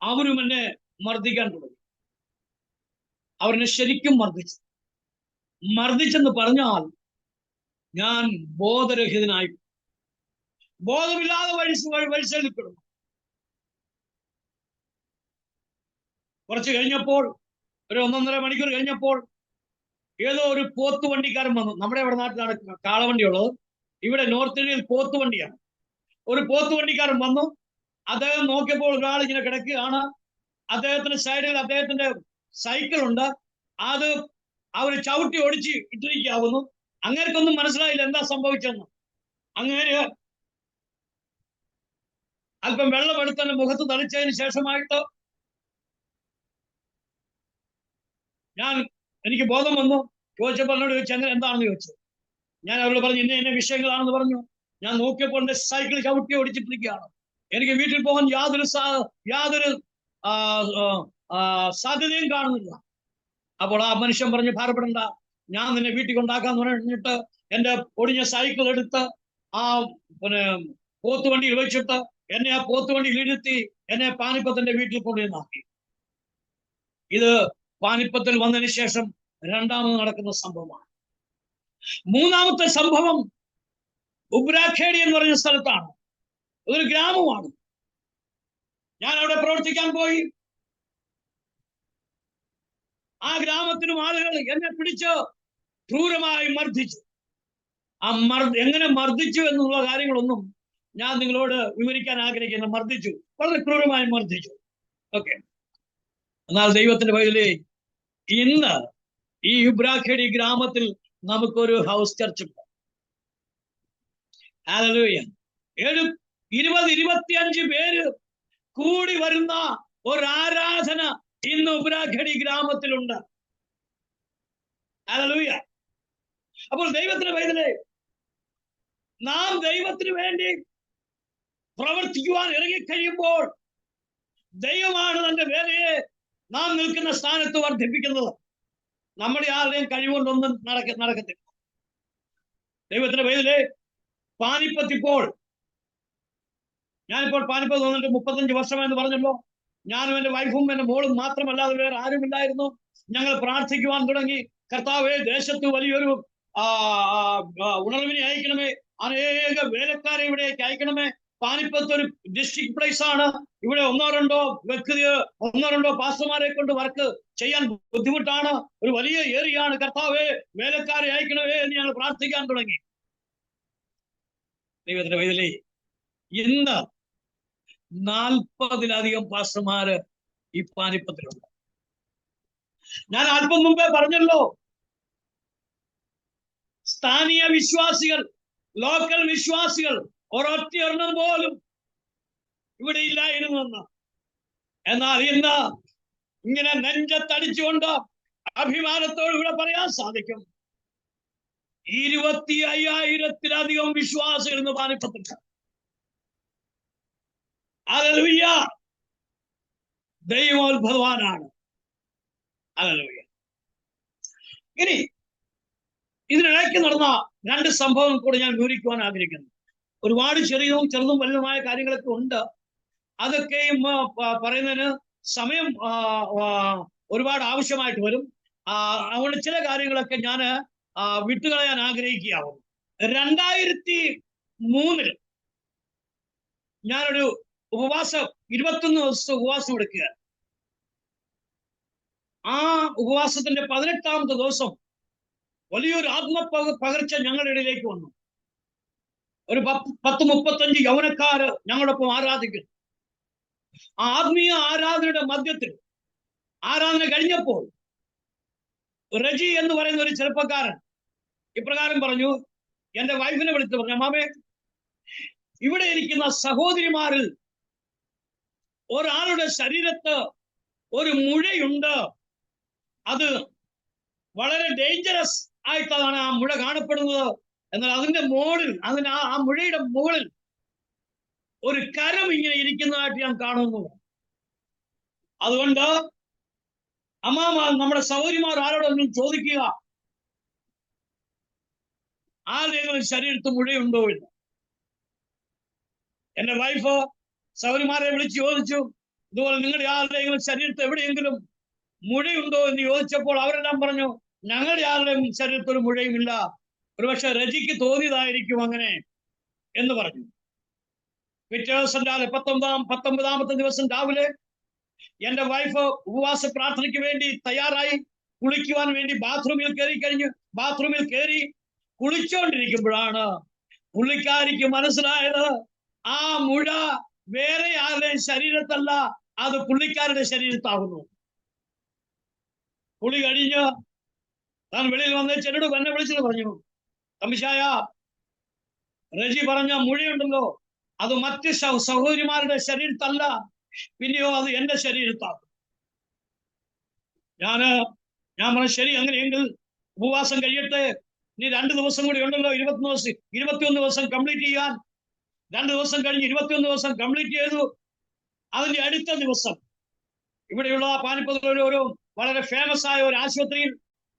അവരും എന്നെ മർദ്ദിക്കാൻ തുടങ്ങി. അവരെന്നെ ശരിക്കും മർദ്ദിച്ചെന്ന് പറഞ്ഞാൽ ഞാൻ ബോധരഹിതനായി, ബോധമില്ലാതെ വഴിച്ചെല്ലിപ്പെടുന്നു. കുറച്ച് കഴിഞ്ഞപ്പോൾ, ഒരു 1.5 മണിക്കൂർ കഴിഞ്ഞപ്പോൾ, ഏതോ ഒരു പോത്തുവണ്ടിക്കാരൻ വന്നു. നമ്മുടെ ഇവിടെ നാട്ടിലാണ് കാളവണ്ടിയുള്ളത്, ഇവിടെ നോർത്ത് ഇന്ത്യയിൽ പോത്തുവണ്ടിയാണ്. ഒരു പോത്തുവണ്ടിക്കാരൻ വന്നു. അദ്ദേഹം നോക്കിയപ്പോൾ ഒരാൾ ഇങ്ങനെ കിടക്കുകയാണ്. അദ്ദേഹത്തിന്റെ സൈഡിൽ അദ്ദേഹത്തിന്റെ സൈക്കിൾ ഉണ്ട്. അത് അവർ ചവിട്ടി ഓടിച്ച് ഇട്ടിരിക്കാവുന്നു. അങ്ങനെയൊന്നും മനസ്സിലായില്ല എന്താ സംഭവിച്ചെന്ന്. അങ്ങനെ അല്പം വെള്ളം എടുത്തതിന്റെ മുഖത്ത് തളിച്ചതിന് ശേഷമായിട്ട് എനിക്ക് ബോധം വന്നു. ചോദിച്ചപ്പോൾ എന്നോട് ചോദിച്ചു, അങ്ങനെ എന്താണെന്ന് ചോദിച്ചു. ഞാൻ അവരോട് പറഞ്ഞു, ഇന്ന വിഷയങ്ങളാണെന്ന് പറഞ്ഞു. ഞാൻ നോക്കിയപ്പോൾ എന്റെ സൈക്കിൾ ചവിട്ടി ഓടിച്ചിട്ടിരിക്കുകയാണ്. എനിക്ക് വീട്ടിൽ പോകാൻ യാതൊരു സാധ്യതയും കാണുന്നില്ല. അപ്പോൾ ആ മനുഷ്യൻ പറഞ്ഞു, ഭാരപ്പെടണ്ട, ഞാൻ നിന്നെ വീട്ടിൽ കൊണ്ടാക്കാന്ന് പറഞ്ഞിട്ട് എന്റെ ഒടിഞ്ഞ സൈക്കിൾ എടുത്ത് ആ പോത്തുവണ്ടിയിൽ വെച്ചിട്ട് എന്നെ ആ പോത്തുവണ്ടിയിൽ ഇരുത്തി എന്നെ പാനിപ്പത്തിന്റെ വീട്ടിൽ കൊണ്ടുവന്നാക്കി. ഇത് പാനിപ്പത്തിൽ വന്നതിന് ശേഷം രണ്ടാമത് നടക്കുന്ന സംഭവമാണ്. മൂന്നാമത്തെ സംഭവം ഉബ്രാഖേഡി എന്ന് പറഞ്ഞ സ്ഥലത്താണ്. അതൊരു ഗ്രാമമാണ്. ഞാൻ അവിടെ പ്രവർത്തിക്കാൻ പോയി. ആ ഗ്രാമത്തിനും ആളുകൾ എന്നെ പിടിച്ച് ക്രൂരമായി മർദ്ദിച്ചു. എങ്ങനെ മർദ്ദിച്ചു എന്നുള്ള കാര്യങ്ങളൊന്നും ഞാൻ നിങ്ങളോട് വിവരിക്കാൻ ആഗ്രഹിക്കുന്നു. മർദ്ദിച്ചു, വളരെ ക്രൂരമായി മർദ്ദിച്ചു. ഓക്കെ. എന്നാൽ ദൈവത്തിന്റെ പൈതലേ, ഇന്ന് ഈ ഉബ്രാഖേഡി ഗ്രാമത്തിൽ നമുക്കൊരു ഹൗസ് ചർച്ച് ഉണ്ട്. ഹല്ലേലൂയ. 20-25 പേര് കൂടി വരുന്ന ഒരു ആരാധന ഇന്ന് ഉബ്രാഖേഡി ഗ്രാമത്തിലുണ്ട്. ഹല്ലേലൂയ. അപ്പോൾ ദൈവത്തിന്റെ പൈതലേ, നാം ദൈവത്തിന് വേണ്ടി പ്രവർത്തിക്കുവാൻ ഇറങ്ങിക്കഴിയുമ്പോൾ ദൈവമാണ് തന്റെ വേലയെ നാം നിൽക്കുന്ന സ്ഥാനത്ത് വർദ്ധിപ്പിക്കുന്നത്. നമ്മുടെ ആരുടെയും കഴിവുകൊണ്ടൊന്നും നടക്കത്തില്ല. ദൈവത്തിന്റെ പൈതലേ, പാനിപ്പത്ത് ഞാനിപ്പോൾ പാനിപ്പത്ത് വന്നിട്ട് 35 വർഷമെന്ന് പറഞ്ഞല്ലോ. ഞാനും എൻ്റെ വൈഫും എൻ്റെ മോളും മാത്രമല്ലാതെ വേറെ ആരുമില്ലായിരുന്നു. ഞങ്ങൾ പ്രാർത്ഥിക്കുവാൻ തുടങ്ങി. കർത്താവേ, ദേശത്ത് വലിയൊരു ഉണർവിനെ അയക്കണമേ, അനേക വേലക്കാരെ ഇവിടേക്ക് അയക്കണമേ. പാനിപ്പത്ത് ഒരു ഡിസ്ട്രിക്ട് പ്ലേസ് ആണ്. ഇവിടെ ഒന്നോ രണ്ടോ പാസ്റ്റർമാരെ കൊണ്ട് വർക്ക് ചെയ്യാൻ ബുദ്ധിമുട്ടാണ്. ഒരു വലിയ ഏരിയയാണ്. കർത്താവേ, വേലക്കാരെ അയക്കണമേ എന്ന് ഞങ്ങൾ പ്രാർത്ഥിക്കാൻ തുടങ്ങി. ദൈവത്തിന്റെ പൈതലേ, ഇന്ന് 40-ലധികം പാസ്റ്റർമാര് ഈ പാനിപ്പത്തിലുണ്ട്. ഞാൻ അല്പം മുമ്പേ പറഞ്ഞല്ലോ, സ്ഥാനീയ വിശ്വാസികൾ, ലോക്കൽ വിശ്വാസികൾ ഒരൊറ്റയൊരെണ്ണം പോലും ഇവിടെ ഇല്ലായിരുന്നെന്ന്. എന്നാൽ ഇന്ന് ഇങ്ങനെ നെഞ്ചത്തടിച്ചുകൊണ്ട് അഭിമാനത്തോട് ഇവിടെ പറയാൻ സാധിക്കും, 25,000-ലധികം വിശ്വാസികൾ ഇന്ന് പാനിപ്പത്തുണ്ട്. ഹല്ലേലൂയ. ദൈവോത്ഭവാനാണ്. ഹല്ലേലൂയ. ഇനി ഇതിനിടയ്ക്ക് നടന്ന 2 സംഭവം കൂടെ ഞാൻ വിവരിക്കുവാൻ ആഗ്രഹിക്കുന്നു. ഒരുപാട് ചെറുതും വലുതുമായ കാര്യങ്ങളൊക്കെ ഉണ്ട്. അതൊക്കെയും പറയുന്നതിന് സമയം ഒരുപാട് ആവശ്യമായിട്ട് വരും. അതുകൊണ്ട് ചില കാര്യങ്ങളൊക്കെ ഞാൻ വിട്ടുകളയാൻ ആഗ്രഹിക്കുകയാവും. 2003 ഞാനൊരു 21 ദിവസത്തെ ഉപവാസം എടുക്കുക. ആ ഉപവാസത്തിന്റെ 18ാമത്തെ ദിവസം വലിയൊരു ആത്മപകർച്ച ഞങ്ങളുടെ ഇടയിലേക്ക് വന്നു. ഒരു 10-35 യൗവനക്കാര് ഞങ്ങളോടൊപ്പം ആരാധിക്കുന്നു. ആ ആത്മീയ ആരാധനയുടെ മധ്യത്തിൽ ആരാധന കഴിഞ്ഞപ്പോൾ റജി എന്ന് പറയുന്ന ഒരു ചെറുപ്പക്കാരൻ ഇപ്രകാരം പറഞ്ഞു. എന്റെ വൈഫിനെ വിളിച്ചു പറഞ്ഞു, അമ്മാമേ, ഇവിടെ ഇരിക്കുന്ന സഹോദരിമാരിൽ ഒരാളുടെ ശരീരത്ത് ഒരു മുഴയുണ്ട്. അത് വളരെ ഡേഞ്ചറസ് ആയിട്ടാണ് ആ മുഴ കാണപ്പെടുന്നത്. എന്നാൽ അതിന്റെ മുകളിൽ, ആ മുഴയുടെ മുകളിൽ ഒരു കരം ഇങ്ങനെ ഇരിക്കുന്നതായിട്ട് ഞാൻ കാണുന്നു. അതുകൊണ്ട് അമ്മാമ, നമ്മുടെ സഹോദരിമാർ ആരോടൊന്നും ചോദിക്കുക, ആരുടെയെങ്കിലും ശരീരത്ത് മുഴയുണ്ടോ എന്ന്. എന്റെ വൈഫ് സഹോദരിമാരെ വിളിച്ച് ചോദിച്ചു, ഇതുപോലെ നിങ്ങളുടെ ആരുടെയെങ്കിലും ശരീരത്ത് എവിടെയെങ്കിലും മുഴയുണ്ടോ എന്ന് ചോദിച്ചപ്പോൾ അവരെല്ലാം പറഞ്ഞു, ഞങ്ങളുടെ ആരുടെയും ശരീരത്തിൽ ഒരു മുഴയുമില്ല, ഒരുപക്ഷെ രജിക്ക് തോന്നിയതായിരിക്കും അങ്ങനെ എന്ന് പറഞ്ഞു. പിറ്റേ ദിവസം രാവിലെ 19-ാമത്തെ ദിവസം രാവിലെ എന്റെ വൈഫ് ഉപവാസ പ്രാർത്ഥനയ്ക്ക് വേണ്ടി തയ്യാറായി കുളിക്കുവാൻ വേണ്ടി ബാത്റൂമിൽ കയറി കുളിച്ചോണ്ടിരിക്കുമ്പോഴാണ് പുള്ളിക്കാരിക്ക് മനസ്സിലായത് ആ മുഴ വേറെ ആരുടെയും ശരീരത്തല്ല, അത് പുള്ളിക്കാരുടെ ശരീരത്താകുന്നു. കുളി കഴിഞ്ഞ് താൻ വെളിയിൽ വന്ന് ചെന്നോട് എന്നെ വിളിച്ചത് പറഞ്ഞു, തമ്പിശായ, റജി പറഞ്ഞ മുഴയുണ്ടല്ലോ, അത് മറ്റ് സഹോദരിമാരുടെ ശരീരത്തല്ല, പിന്നെയോ അത് എന്റെ ശരീരത്താണ്. ഞാൻ പറഞ്ഞു, ശരി, അങ്ങനെയെങ്കിൽ ഉപവാസം കഴിയട്ടെ, ഇനി 2 ദിവസം കൂടി ഉണ്ടല്ലോ, 21 ദിവസം കംപ്ലീറ്റ് ചെയ്യാൻ. 2 ദിവസം കഴിഞ്ഞ് 21 ദിവസം കംപ്ലീറ്റ് ചെയ്തു. അതിന്റെ അടുത്ത ദിവസം ഇവിടെയുള്ള പാനിപ്പത്തിലെ ഒരു വളരെ ഫേമസ് ആയ ഒരു ആശുപത്രിയിൽ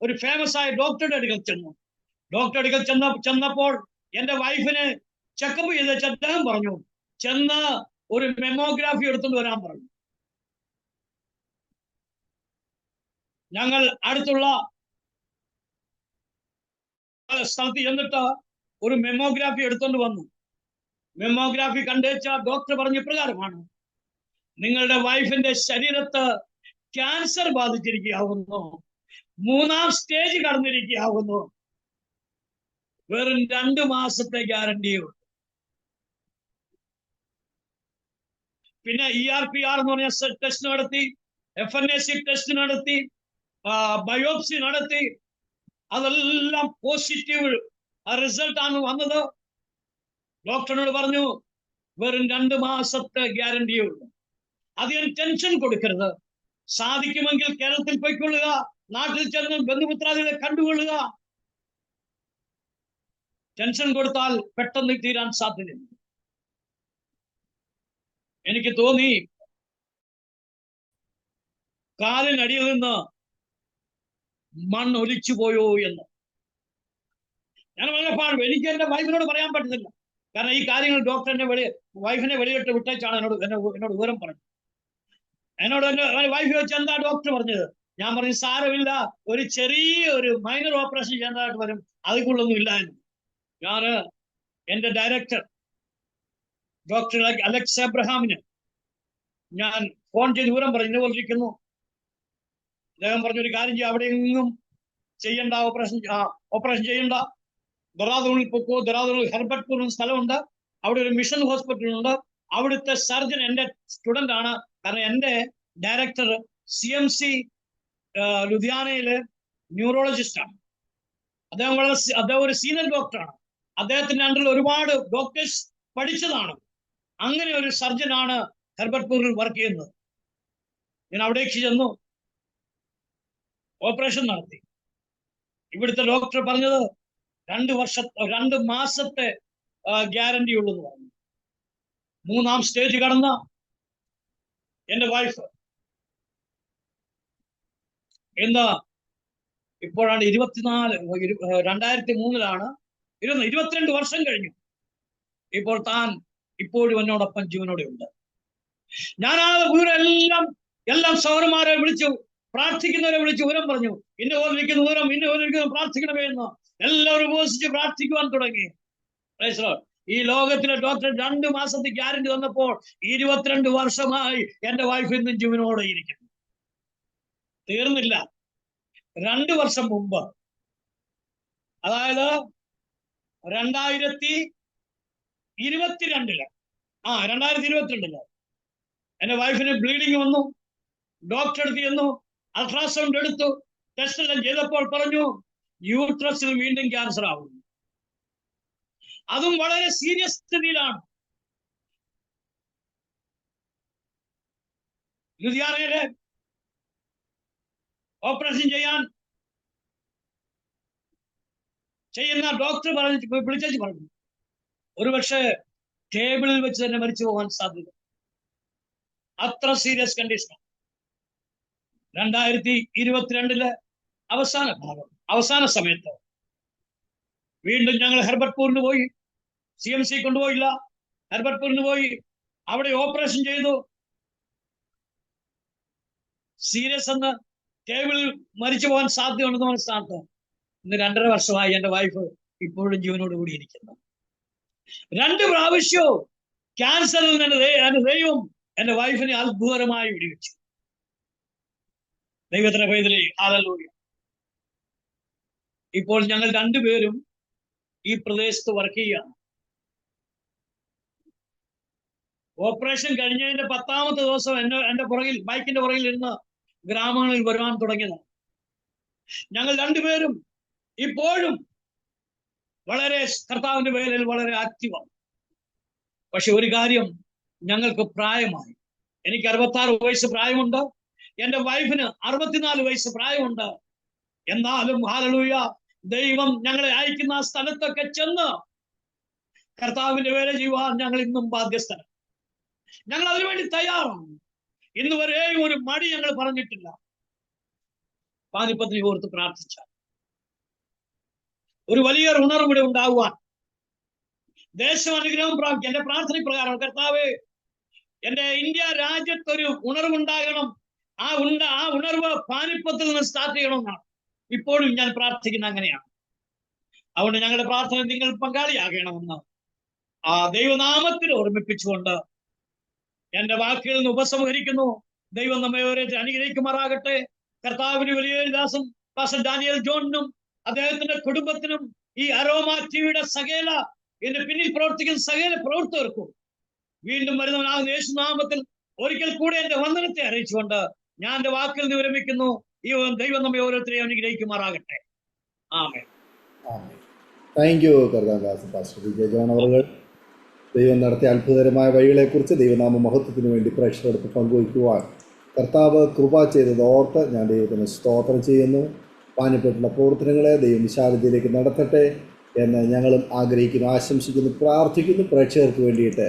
ഒരു ഫേമസ് ആയ ഡോക്ടറുടെ അടുക്കൽ ചെന്നു. ഡോക്ടറുടെ അടുക്കൽ ചെന്നപ്പോൾ എന്റെ വൈഫിനെ ചെക്കപ്പ് ചെയ്ത് അദ്ദേഹം പറഞ്ഞു, ചെന്ന് ഒരു മെമ്മോഗ്രാഫി എടുത്തുകൊണ്ട് വരാൻ പറഞ്ഞു. ഞങ്ങൾ അടുത്തുള്ള സ്ഥലത്ത് ചെന്നിട്ട് ഒരു മെമ്മോഗ്രാഫി എടുത്തുകൊണ്ട് വന്നു. മെമ്മോഗ്രാഫി കണ്ടുവച്ച ഡോക്ടർ പറഞ്ഞ പ്രകാരമാണ്, നിങ്ങളുടെ വൈഫിന്റെ ശരീരത്ത് ക്യാൻസർ ബാധിച്ചിരിക്കുകയാവുന്നു, 3-ാം സ്റ്റേജ് കടന്നിരിക്കുകയാവുന്നു, വെറും 2 മാസത്തെ ഗ്യാരണ്ടിയുള്ളൂ. പിന്നെ ERPR എന്ന് പറഞ്ഞ ടെസ്റ്റ് നടത്തി, FNAC ടെസ്റ്റ് നടത്തി, ബയോപ്സി നടത്തി, അതെല്ലാം പോസിറ്റീവ് റിസൾട്ട് ആണ് വന്നത്. ഡോക്ടറിനോട് പറഞ്ഞു, വെറും 2 മാസത്തെ ഗ്യാരണ്ടിയേ ഉള്ളൂ, അധികം ടെൻഷൻ കൊടുക്കരുത്, സാധിക്കുമെങ്കിൽ കേരളത്തിൽ പോയിക്കൊള്ളുക, നാട്ടിൽ ചെന്ന് ബന്ധുമിത്രാദികളെ കണ്ടുകൊള്ളുക, ടെൻഷൻ കൊടുത്താൽ പെട്ടെന്ന് തീരാൻ സാധ്യതയുണ്ട്. എനിക്ക് തോന്നി കാലിനടിയിൽ നിന്ന് മണ്ണൊലിച്ചു പോയോ എന്ന്. ഞാൻ പറഞ്ഞപ്പോൾ എനിക്ക് എന്റെ വൈഫിനോട് പറയാൻ പറ്റുന്നില്ല, കാരണം ഈ കാര്യങ്ങൾ ഡോക്ടർ എന്നെ വൈഫിനെ വെളിയിട്ട് വിട്ടേച്ചാണ് എന്നോട് വിവരം പറഞ്ഞത്. എന്നോട് എന്റെ വൈഫ് വെച്ച് എന്താ ഡോക്ടർ പറഞ്ഞത്? ഞാൻ പറഞ്ഞു, സാരമില്ല, ഒരു ചെറിയൊരു മൈനർ ഓപ്പറേഷൻ ചെയ്യേണ്ടതായിട്ട് വരും, അതുകൊള്ളൊന്നും ഇല്ല എന്ന്. എന്റെ ഡയറക്ടർ ഡോക്ടർ അലക്സ് എബ്രഹാമിന് ഞാൻ ഫോൺ ചെയ്ത് വിവരം പറഞ്ഞു, ഇതുപോലെ ഇരിക്കുന്നു. അദ്ദേഹം പറഞ്ഞു, ഒരു കാര്യം ചെയ്യാം, അവിടെ എങ്ങും ചെയ്യണ്ട, ഓപ്പറേഷൻ ചെയ്യണ്ട, ദറാദൂണിൽ പൊക്കോ, ദറാദൂണിൽ ഹെർബർട്ട്പൂർ സ്ഥലമുണ്ട്, അവിടെ ഒരു മിഷൻ ഹോസ്പിറ്റൽ ഉണ്ട്, അവിടുത്തെ സർജൻ എന്റെ സ്റ്റുഡന്റ് ആണ്. കാരണം എന്റെ ഡയറക്ടർ CMC ലുധിയാനയിലെ ന്യൂറോളജിസ്റ്റ് ആണ്. അദ്ദേഹം ഒരു സീനിയർ ഡോക്ടറാണ്. അദ്ദേഹത്തിന്റെ അണ്ടറിൽ ഒരുപാട് ഡോക്ടേഴ്സ് പഠിച്ചതാണ്. അങ്ങനെ ഒരു സർജനാണ് ഹെർബർട്ട്പൂരിൽ വർക്ക് ചെയ്യുന്നത്. ഞാൻ അവിടേക്ക് ചെന്നു, ഓപ്പറേഷൻ നടത്തി. ഇവിടുത്തെ ഡോക്ടർ പറഞ്ഞത് 2 മാസത്തെ ഗ്യാരണ്ടി ഉള്ളൂ എന്ന് പറഞ്ഞു. 3-ാം സ്റ്റേജ് കടന്ന എന്റെ വൈഫ് എന്താ ഇപ്പോഴാണ് 2003-ലാണ് 22 വർഷം കഴിഞ്ഞു. ഇപ്പോൾ താൻ ഇപ്പോഴും എന്നോടൊപ്പം ജീവനോടെ ഉണ്ട്. ഞാൻ ആ വിവരം എല്ലാം സഹോദരന്മാരെ വിളിച്ചു, പ്രാർത്ഥിക്കുന്നവരെ വിളിച്ച് വിവരം പറഞ്ഞു, ഇന്ന പോലെ ഇരിക്കുന്ന വിവരം, ഇന്ന പോലെ ഇരിക്കുന്ന പ്രാർത്ഥിക്കണമേ എന്ന്. എല്ലാവരും ഉപവസിച്ച് പ്രാർത്ഥിക്കുവാൻ തുടങ്ങി. ഈ ലോകത്തിലെ ഡോക്ടർ 2 മാസത്തെ ഗ്യാരണ്ടി തന്നപ്പോൾ 22 വർഷമായി എന്റെ വൈഫ് ഇന്നും ജീവനോടെ ഇരിക്കുന്നു. തീർന്നില്ല. 2 വർഷം മുമ്പ്, അതായത് 2022 എന്റെ വൈഫിന് ബ്ലീഡിങ് വന്നു. ഡോക്ടർ അടുത്ത് ചെന്നു, അൾട്രാസൗണ്ട് എടുത്തു, ടെസ്റ്റ് എല്ലാം ചെയ്തപ്പോൾ പറഞ്ഞു, യൂട്രസിൽ വീണ്ടും ക്യാൻസർ ആവുന്നു. അതും വളരെ സീരിയസ് സ്ഥിതിയിലാണ്. ലുധിയാനയിലെ ഓപ്പറേഷൻ ചെയ്യുന്ന ഡോക്ടർ വിളിച്ചു പറഞ്ഞു, ഒരുപക്ഷെ ടേബിളിൽ വെച്ച് തന്നെ മരിച്ചു പോകാൻ സാധ്യത. അത്ര സീരിയസ് കണ്ടീഷൻ. 2022 അവസാന സമയത്ത് വീണ്ടും ഞങ്ങൾ ഹെർബർട്ട്പൂരിന് പോയി. CMC കൊണ്ടുപോയില്ല, ഹെർബർട്ട്പൂരിന് പോയി. അവിടെ ഓപ്പറേഷൻ ചെയ്തു. സീരിയസ് എന്ന് ടേബിളിൽ മരിച്ചു പോകാൻ സാധ്യതയുണ്ടെന്ന് മനസ്സിലാക്കുക. ഇന്ന് 2.5 വർഷമായി എന്റെ വൈഫ് ഇപ്പോഴും ജീവനോട് കൂടിയിരിക്കുന്നു. 2 പ്രാവശ്യവും ക്യാൻസറിൽ നിന്ന് ദൈവം എന്റെ വൈഫിനെ അത്ഭുതകരമായി വിടിവെച്ചു. ദൈവത്തിന്റെ പൈതലേ, ഹല്ലേലൂയ. ഇപ്പോൾ ഞങ്ങൾ 2 പേരും ഈ പ്രദേശത്ത് വർക്ക് ചെയ്യുകയാണ്. ഓപ്പറേഷൻ കഴിഞ്ഞതിന്റെ 10ാമത്തെ ദിവസം എന്റെ പുറകിൽ, ബൈക്കിന്റെ പുറകിൽ ഇരുന്ന് ഗ്രാമങ്ങളിൽ വരുവാൻ തുടങ്ങിയതാണ്. ഞങ്ങൾ 2 പേരും ഇപ്പോഴും വളരെ കർത്താവിന്റെ വേലയിൽ വളരെ ആക്റ്റീവാണ്. പക്ഷെ ഒരു കാര്യം, ഞങ്ങൾക്ക് പ്രായമായി. എനിക്ക് 66 വയസ്സ് പ്രായമുണ്ട്. എന്റെ വൈഫിന് 64 വയസ്സ് പ്രായമുണ്ട്. എന്നാലും ഹല്ലേലൂയ, ദൈവം ഞങ്ങളെ അയക്കുന്ന ആ സ്ഥലത്തൊക്കെ ചെന്ന് കർത്താവിന്റെ വേല ചെയ്യുവാൻ ഞങ്ങൾ ഇന്നും ബാധ്യസ്ഥരാണ്. ഞങ്ങൾ അതിനുവേണ്ടി തയ്യാറാണ്. ഇന്ന് വരെയും ഒരു മടി ഞങ്ങൾ പറഞ്ഞിട്ടില്ല. പാനിപ്പത്തിനെ ഓർത്ത് പ്രാർത്ഥിച്ച ഒരു വലിയ ഉണർവ് ഇവിടെ ഉണ്ടാകുവാൻ, ദേശം അനുഗ്രഹം പ്രാപിക്കും. എന്റെ പ്രാർത്ഥന പ്രകാരം, കർത്താവേ, എന്റെ ഇന്ത്യ രാജ്യത്തൊരു ഉണർവുണ്ടാകണം. ആ ഉണർവ് പാനിപ്പത്തിൽ നിന്ന് സ്റ്റാർട്ട് ചെയ്യണമെന്നാണ് ഇപ്പോഴും ഞാൻ പ്രാർത്ഥിക്കുന്ന. അങ്ങനെയാണ്. അതുകൊണ്ട് ഞങ്ങളുടെ പ്രാർത്ഥന നിങ്ങൾ പങ്കാളിയാകണമെന്ന് ആ ദൈവനാമത്തിൽ ഓർമ്മിപ്പിച്ചുകൊണ്ട് എന്റെ വാക്കുകളിൽ നിന്ന് ഉപസംഹരിക്കുന്നു. ദൈവം നമ്മെ ഓരോരുത്തരെ അനുഗ്രഹിക്കുമാറാകട്ടെ. കർത്താവിന് വലിയ ദാസൻ പാസ്റ്റർ ഡാനിയൽ ജോണിനും അദ്ദേഹത്തിന്റെ കുടുംബത്തിനും ഈ അരോമ ടിവിയുടെ സകല ഇതിന്റെ പിന്നിൽ പ്രവർത്തിക്കുന്ന സകല പ്രവർത്തകർക്കും വീണ്ടും വരുന്നവനാകുന്ന യേശുനാമത്തിൽ ഒരിക്കൽ കൂടെ എന്റെ വന്ദനത്തെ അറിയിച്ചുകൊണ്ട് ഞാൻ എന്റെ വാക്കിൽ നിന്ന് വിരമിക്കുന്നു. ഈ ദൈവം നമ്മെ ഓരോരുത്തരെയും അനുഗ്രഹിക്കുമാറാകട്ടെ. ആമേൻ. താങ്ക് യു കർത്താദാസ് പാസ്റ്റർ വിജയ ജോൺ അവറുകൾ. ദൈവം നടത്തിയ അത്ഭുതകരമായ വഴികളെക്കുറിച്ച് ദൈവനാമ മഹത്വത്തിന് വേണ്ടി പ്രേക്ഷകർക്ക് പങ്കുവയ്ക്കുവാൻ കർത്താവ് കൃപ ചെയ്തത് ഓർത്ത് ഞാൻ ദൈവത്തിന് സ്തോത്രം ചെയ്യുന്നു. പാനിപ്പെട്ടുള്ള പ്രവർത്തനങ്ങളെ ദൈവം വിശാലതയിലേക്ക് നടത്തട്ടെ എന്ന് ഞങ്ങളും ആഗ്രഹിക്കുന്നു, ആശംസിക്കുന്നു, പ്രാർത്ഥിക്കുന്നു. പ്രേക്ഷകർക്ക് വേണ്ടിയിട്ട്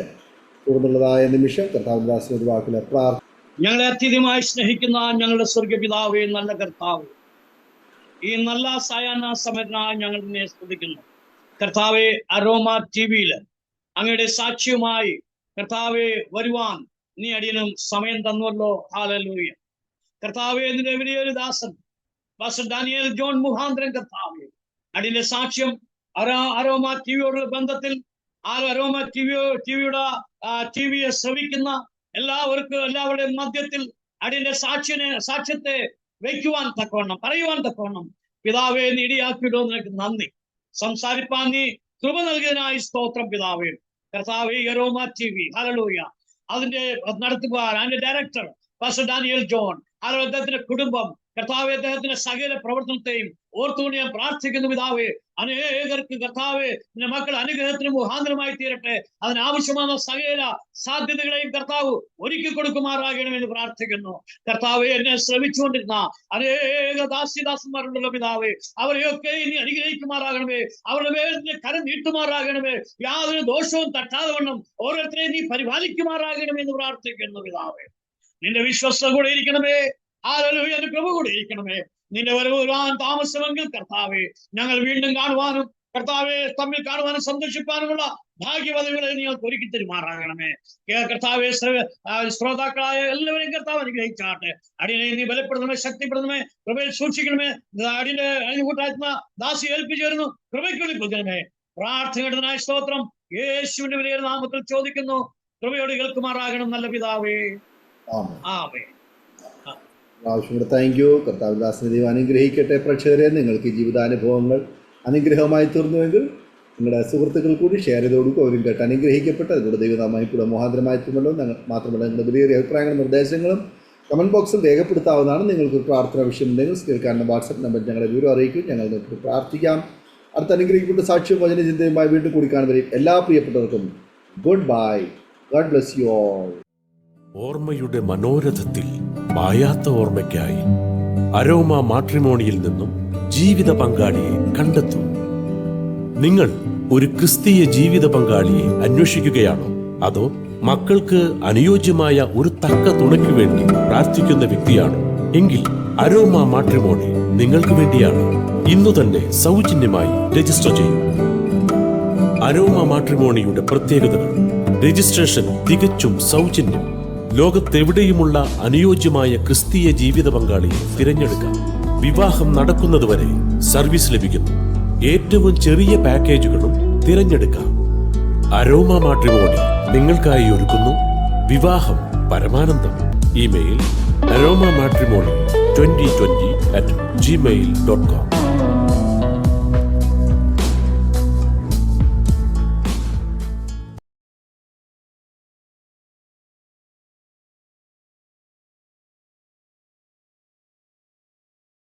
തുടർന്നുള്ളതായ നിമിഷം കർത്താവിന്റെ ഒരു വാക്കിലെ പ്രാർത്ഥന. ഞങ്ങളെ അത്യധികമായി സ്നേഹിക്കുന്ന ഞങ്ങളുടെ സ്വർഗപിതാവേ, നല്ല കർത്താവ്, ഈ നല്ല സായാഹ്ന സമയത്തിനായി ഞങ്ങൾ നിന്നെ സ്തുതിക്കുന്നു. കർത്താവെ, അരോമ ടിവിയിൽ അങ്ങയുടെ സാക്ഷ്യവുമായി കർത്താവെ വരുവാൻ നീ അടിയനും സമയം തന്നുവല്ലോ. ഹല്ലേലൂയ. കർത്താവെ, നിന്റെ വലിയൊരു ദാസൻ പാസ്റ്റർ ഡാനിയൽ ജോൺ മുഖാന്തരം കർത്താവെ അടിയന്റെ സാക്ഷ്യം അരോമ ടിവിയോടുള്ള ബന്ധത്തിൽ അരോമ ടിവിയെ ശ്രവിക്കുന്ന എല്ലാവരുടെയും മധ്യത്തിൽ അടിയന്റെ സാക്ഷ്യത്തെ വയ്ക്കുവാൻ തക്കവണ്ണം, പറയുവാൻ തക്കവണ്ണം പിതാവെ നീ ഇടിയാക്കിയിടോ. നിനക്ക് നന്ദി. സംസാരിപ്പാൻ നീ കൃപ നൽകിയതിനായി സ്തോത്രം പിതാവേ. കർത്താവേ, അരോമ ടിവി ഹല്ലേലൂയ അതിന്റെ നടത്തുവാൻ അതിന്റെ ഡയറക്ടർ പാസ്റ്റർ ഡാനിയൽ ജോൺ, അദ്ദേഹത്തിന്റെ കുടുംബം, കർത്താവെ, അദ്ദേഹത്തിന്റെ സകല പ്രവർത്തനത്തെയും ഓർത്തുകൊണ്ട് ഞാൻ പ്രാർത്ഥിക്കുന്നു പിതാവേ. അനേകർക്ക് കർത്താവെ നിന്റെ മക്കൾ അനുഗ്രഹത്തിന് മുഖാന്തരമായി തീരട്ടെ. അതിനാവശ്യമായ സകല സാധ്യതകളെയും കർത്താവ് ഒരുക്കി കൊടുക്കുമാറാകണമെന്ന് പ്രാർത്ഥിക്കുന്നു. കർത്താവെ, എന്നെ ശ്രമിച്ചുകൊണ്ടിരുന്ന അനേക ദാസിദാസന്മാരുണ്ടല്ലോ പിതാവേ, അവരെയൊക്കെ ഇനി അനുഗ്രഹിക്കുമാറാകണമേ. അവരുടെ മേൽ കരം നീട്ടുമാറാകണമേ. യാതൊരു ദോഷവും തട്ടാതെ വണ്ണം ഓരോരുത്തരെയും നീ പരിപാലിക്കുമാറാകണമെന്ന് പ്രാർത്ഥിക്കുന്നു പിതാവേ. നിന്റെ വിശ്വസ്ത കൂടെ ഇരിക്കണമേ. ഹല്ലേലൂയ. കൃപ കൂടെ ഇരിക്കണമേ. നിന്റെ വരവ് വരാൻ താമസമെങ്കിൽ കർത്താവെ ഞങ്ങൾ വീണ്ടും കാണുവാനും കർത്താവെ തമ്മിൽ കാണുവാനും സന്തോഷിപ്പാനുമുള്ള ഭാഗ്യപദവികളെ നിങ്ങൾക്ക് ഒരുക്കി തരുമാറാകണമേ. കർത്താവെ, ശ്രോതാക്കളായ എല്ലാവരെയും കർത്താവ് അനുഗ്രഹിച്ചാട്ടെ. അടിയനെ നീ ബലപ്പെടുത്തണമേ, ശക്തിപ്പെടുത്തണമേ, കൃപയിൽ സൂക്ഷിക്കണമേ. അടിയന്റെ അനുകൂട്ടാത്മ ദാസി ഏൽപ്പിച്ചു വരുന്നു, കൃപയ്ക്ക് വിളിപ്പിക്കണമേ. പ്രാർത്ഥനയുടെ സ്തോത്രം യേശുവിന്റെ വലിയ നാമത്തിൽ ചോദിക്കുന്നു. കൃപയോട് കേൾക്കുമാറാകണം നല്ല പിതാവേ. ആമേൻ. ആവശ്യമുണ്ട്. Thank you. കർത്താവിദാസിനെ ദൈവം അനുഗ്രഹിക്കട്ടെ. പ്രേക്ഷകരെ, നിങ്ങൾക്ക് ഈ ജീവിതാനുഭവങ്ങൾ അനുഗ്രഹമായി തീർന്നുവെങ്കിൽ നിങ്ങളുടെ സുഹൃത്തുക്കൾ കൂടി ഷെയർ ചെയ്ത് കൊടുക്കും. അവരും കേട്ട് അനുഗ്രഹിക്കപ്പെട്ട് അതിലൂടെ ദൈവനാമായി കൂടെ മുഖാന്തരമായിട്ടുമല്ലോ. മാത്രമല്ല നിങ്ങളുടെ വലിയ അഭിപ്രായങ്ങളും നിർദ്ദേശങ്ങളും കമൻറ്റ് ബോക്സിൽ രേഖപ്പെടുത്താവുന്നതാണ്. നിങ്ങൾക്ക് പ്രാർത്ഥന വിഷയമുണ്ടെങ്കിൽ സ്കീൽക്കാരൻ്റെ വാട്സപ്പ് നമ്പർ ഞങ്ങളെ വിവരം അറിയിക്കും. ഞങ്ങൾ നിങ്ങൾക്ക് പ്രാർത്ഥിക്കാം. അടുത്ത അനുഗ്രഹിക്കപ്പെട്ട സാക്ഷ്യവും വചനചിന്തയുമായി വീണ്ടും കൂടി കാണുവരെയും എല്ലാ പ്രിയപ്പെട്ടവർക്കും good bye. God bless you all. ഓർമ്മയുടെ മനോരഥത്തിൽ മായാത്ത ഓർമ്മയ്ക്കായി അരോമ മാട്രിമോണിയിൽ നിന്നും ജീവിത പങ്കാളിയെ കണ്ടെത്തൂ. നിങ്ങൾ ഒരു ക്രിസ്തീയ ജീവിത പങ്കാളിയെ അന്വേഷിക്കുകയാണോ? അതോ മക്കൾക്ക് അനുയോജ്യമായ ഒരു തക്ക തുണയ്ക്ക് വേണ്ടി പ്രാർത്ഥിക്കുന്ന വ്യക്തിയാണോ എങ്കിൽ അരോമ മാട്രിമോണി നിങ്ങൾക്ക് വേണ്ടിയാണ്. ഇന്നു തന്നെ സൗജന്യമായി രജിസ്റ്റർ ചെയ്യൂ. അരോമ മാട്രിമോണിയുടെ പ്രത്യേകതകൾ: രജിസ്ട്രേഷൻ തികച്ചും സൗജന്യം. ലോകത്തെവിടെയുമുള്ള അനുയോജ്യമായ ക്രിസ്തീയ ജീവിത പങ്കാളിയെ തിരഞ്ഞെടുക്കാം. വിവാഹം നടക്കുന്നതുവരെ സർവീസ് ലഭിക്കുന്നു. ഏറ്റവും ചെറിയ പാക്കേജുകളും തിരഞ്ഞെടുക്കാം. അരോമ മാട്രിമോണി നിങ്ങൾക്കായി ഒരുക്കുന്നു വിവാഹം പരമാനന്ദം. Email aroma matrimony2020@gmail.com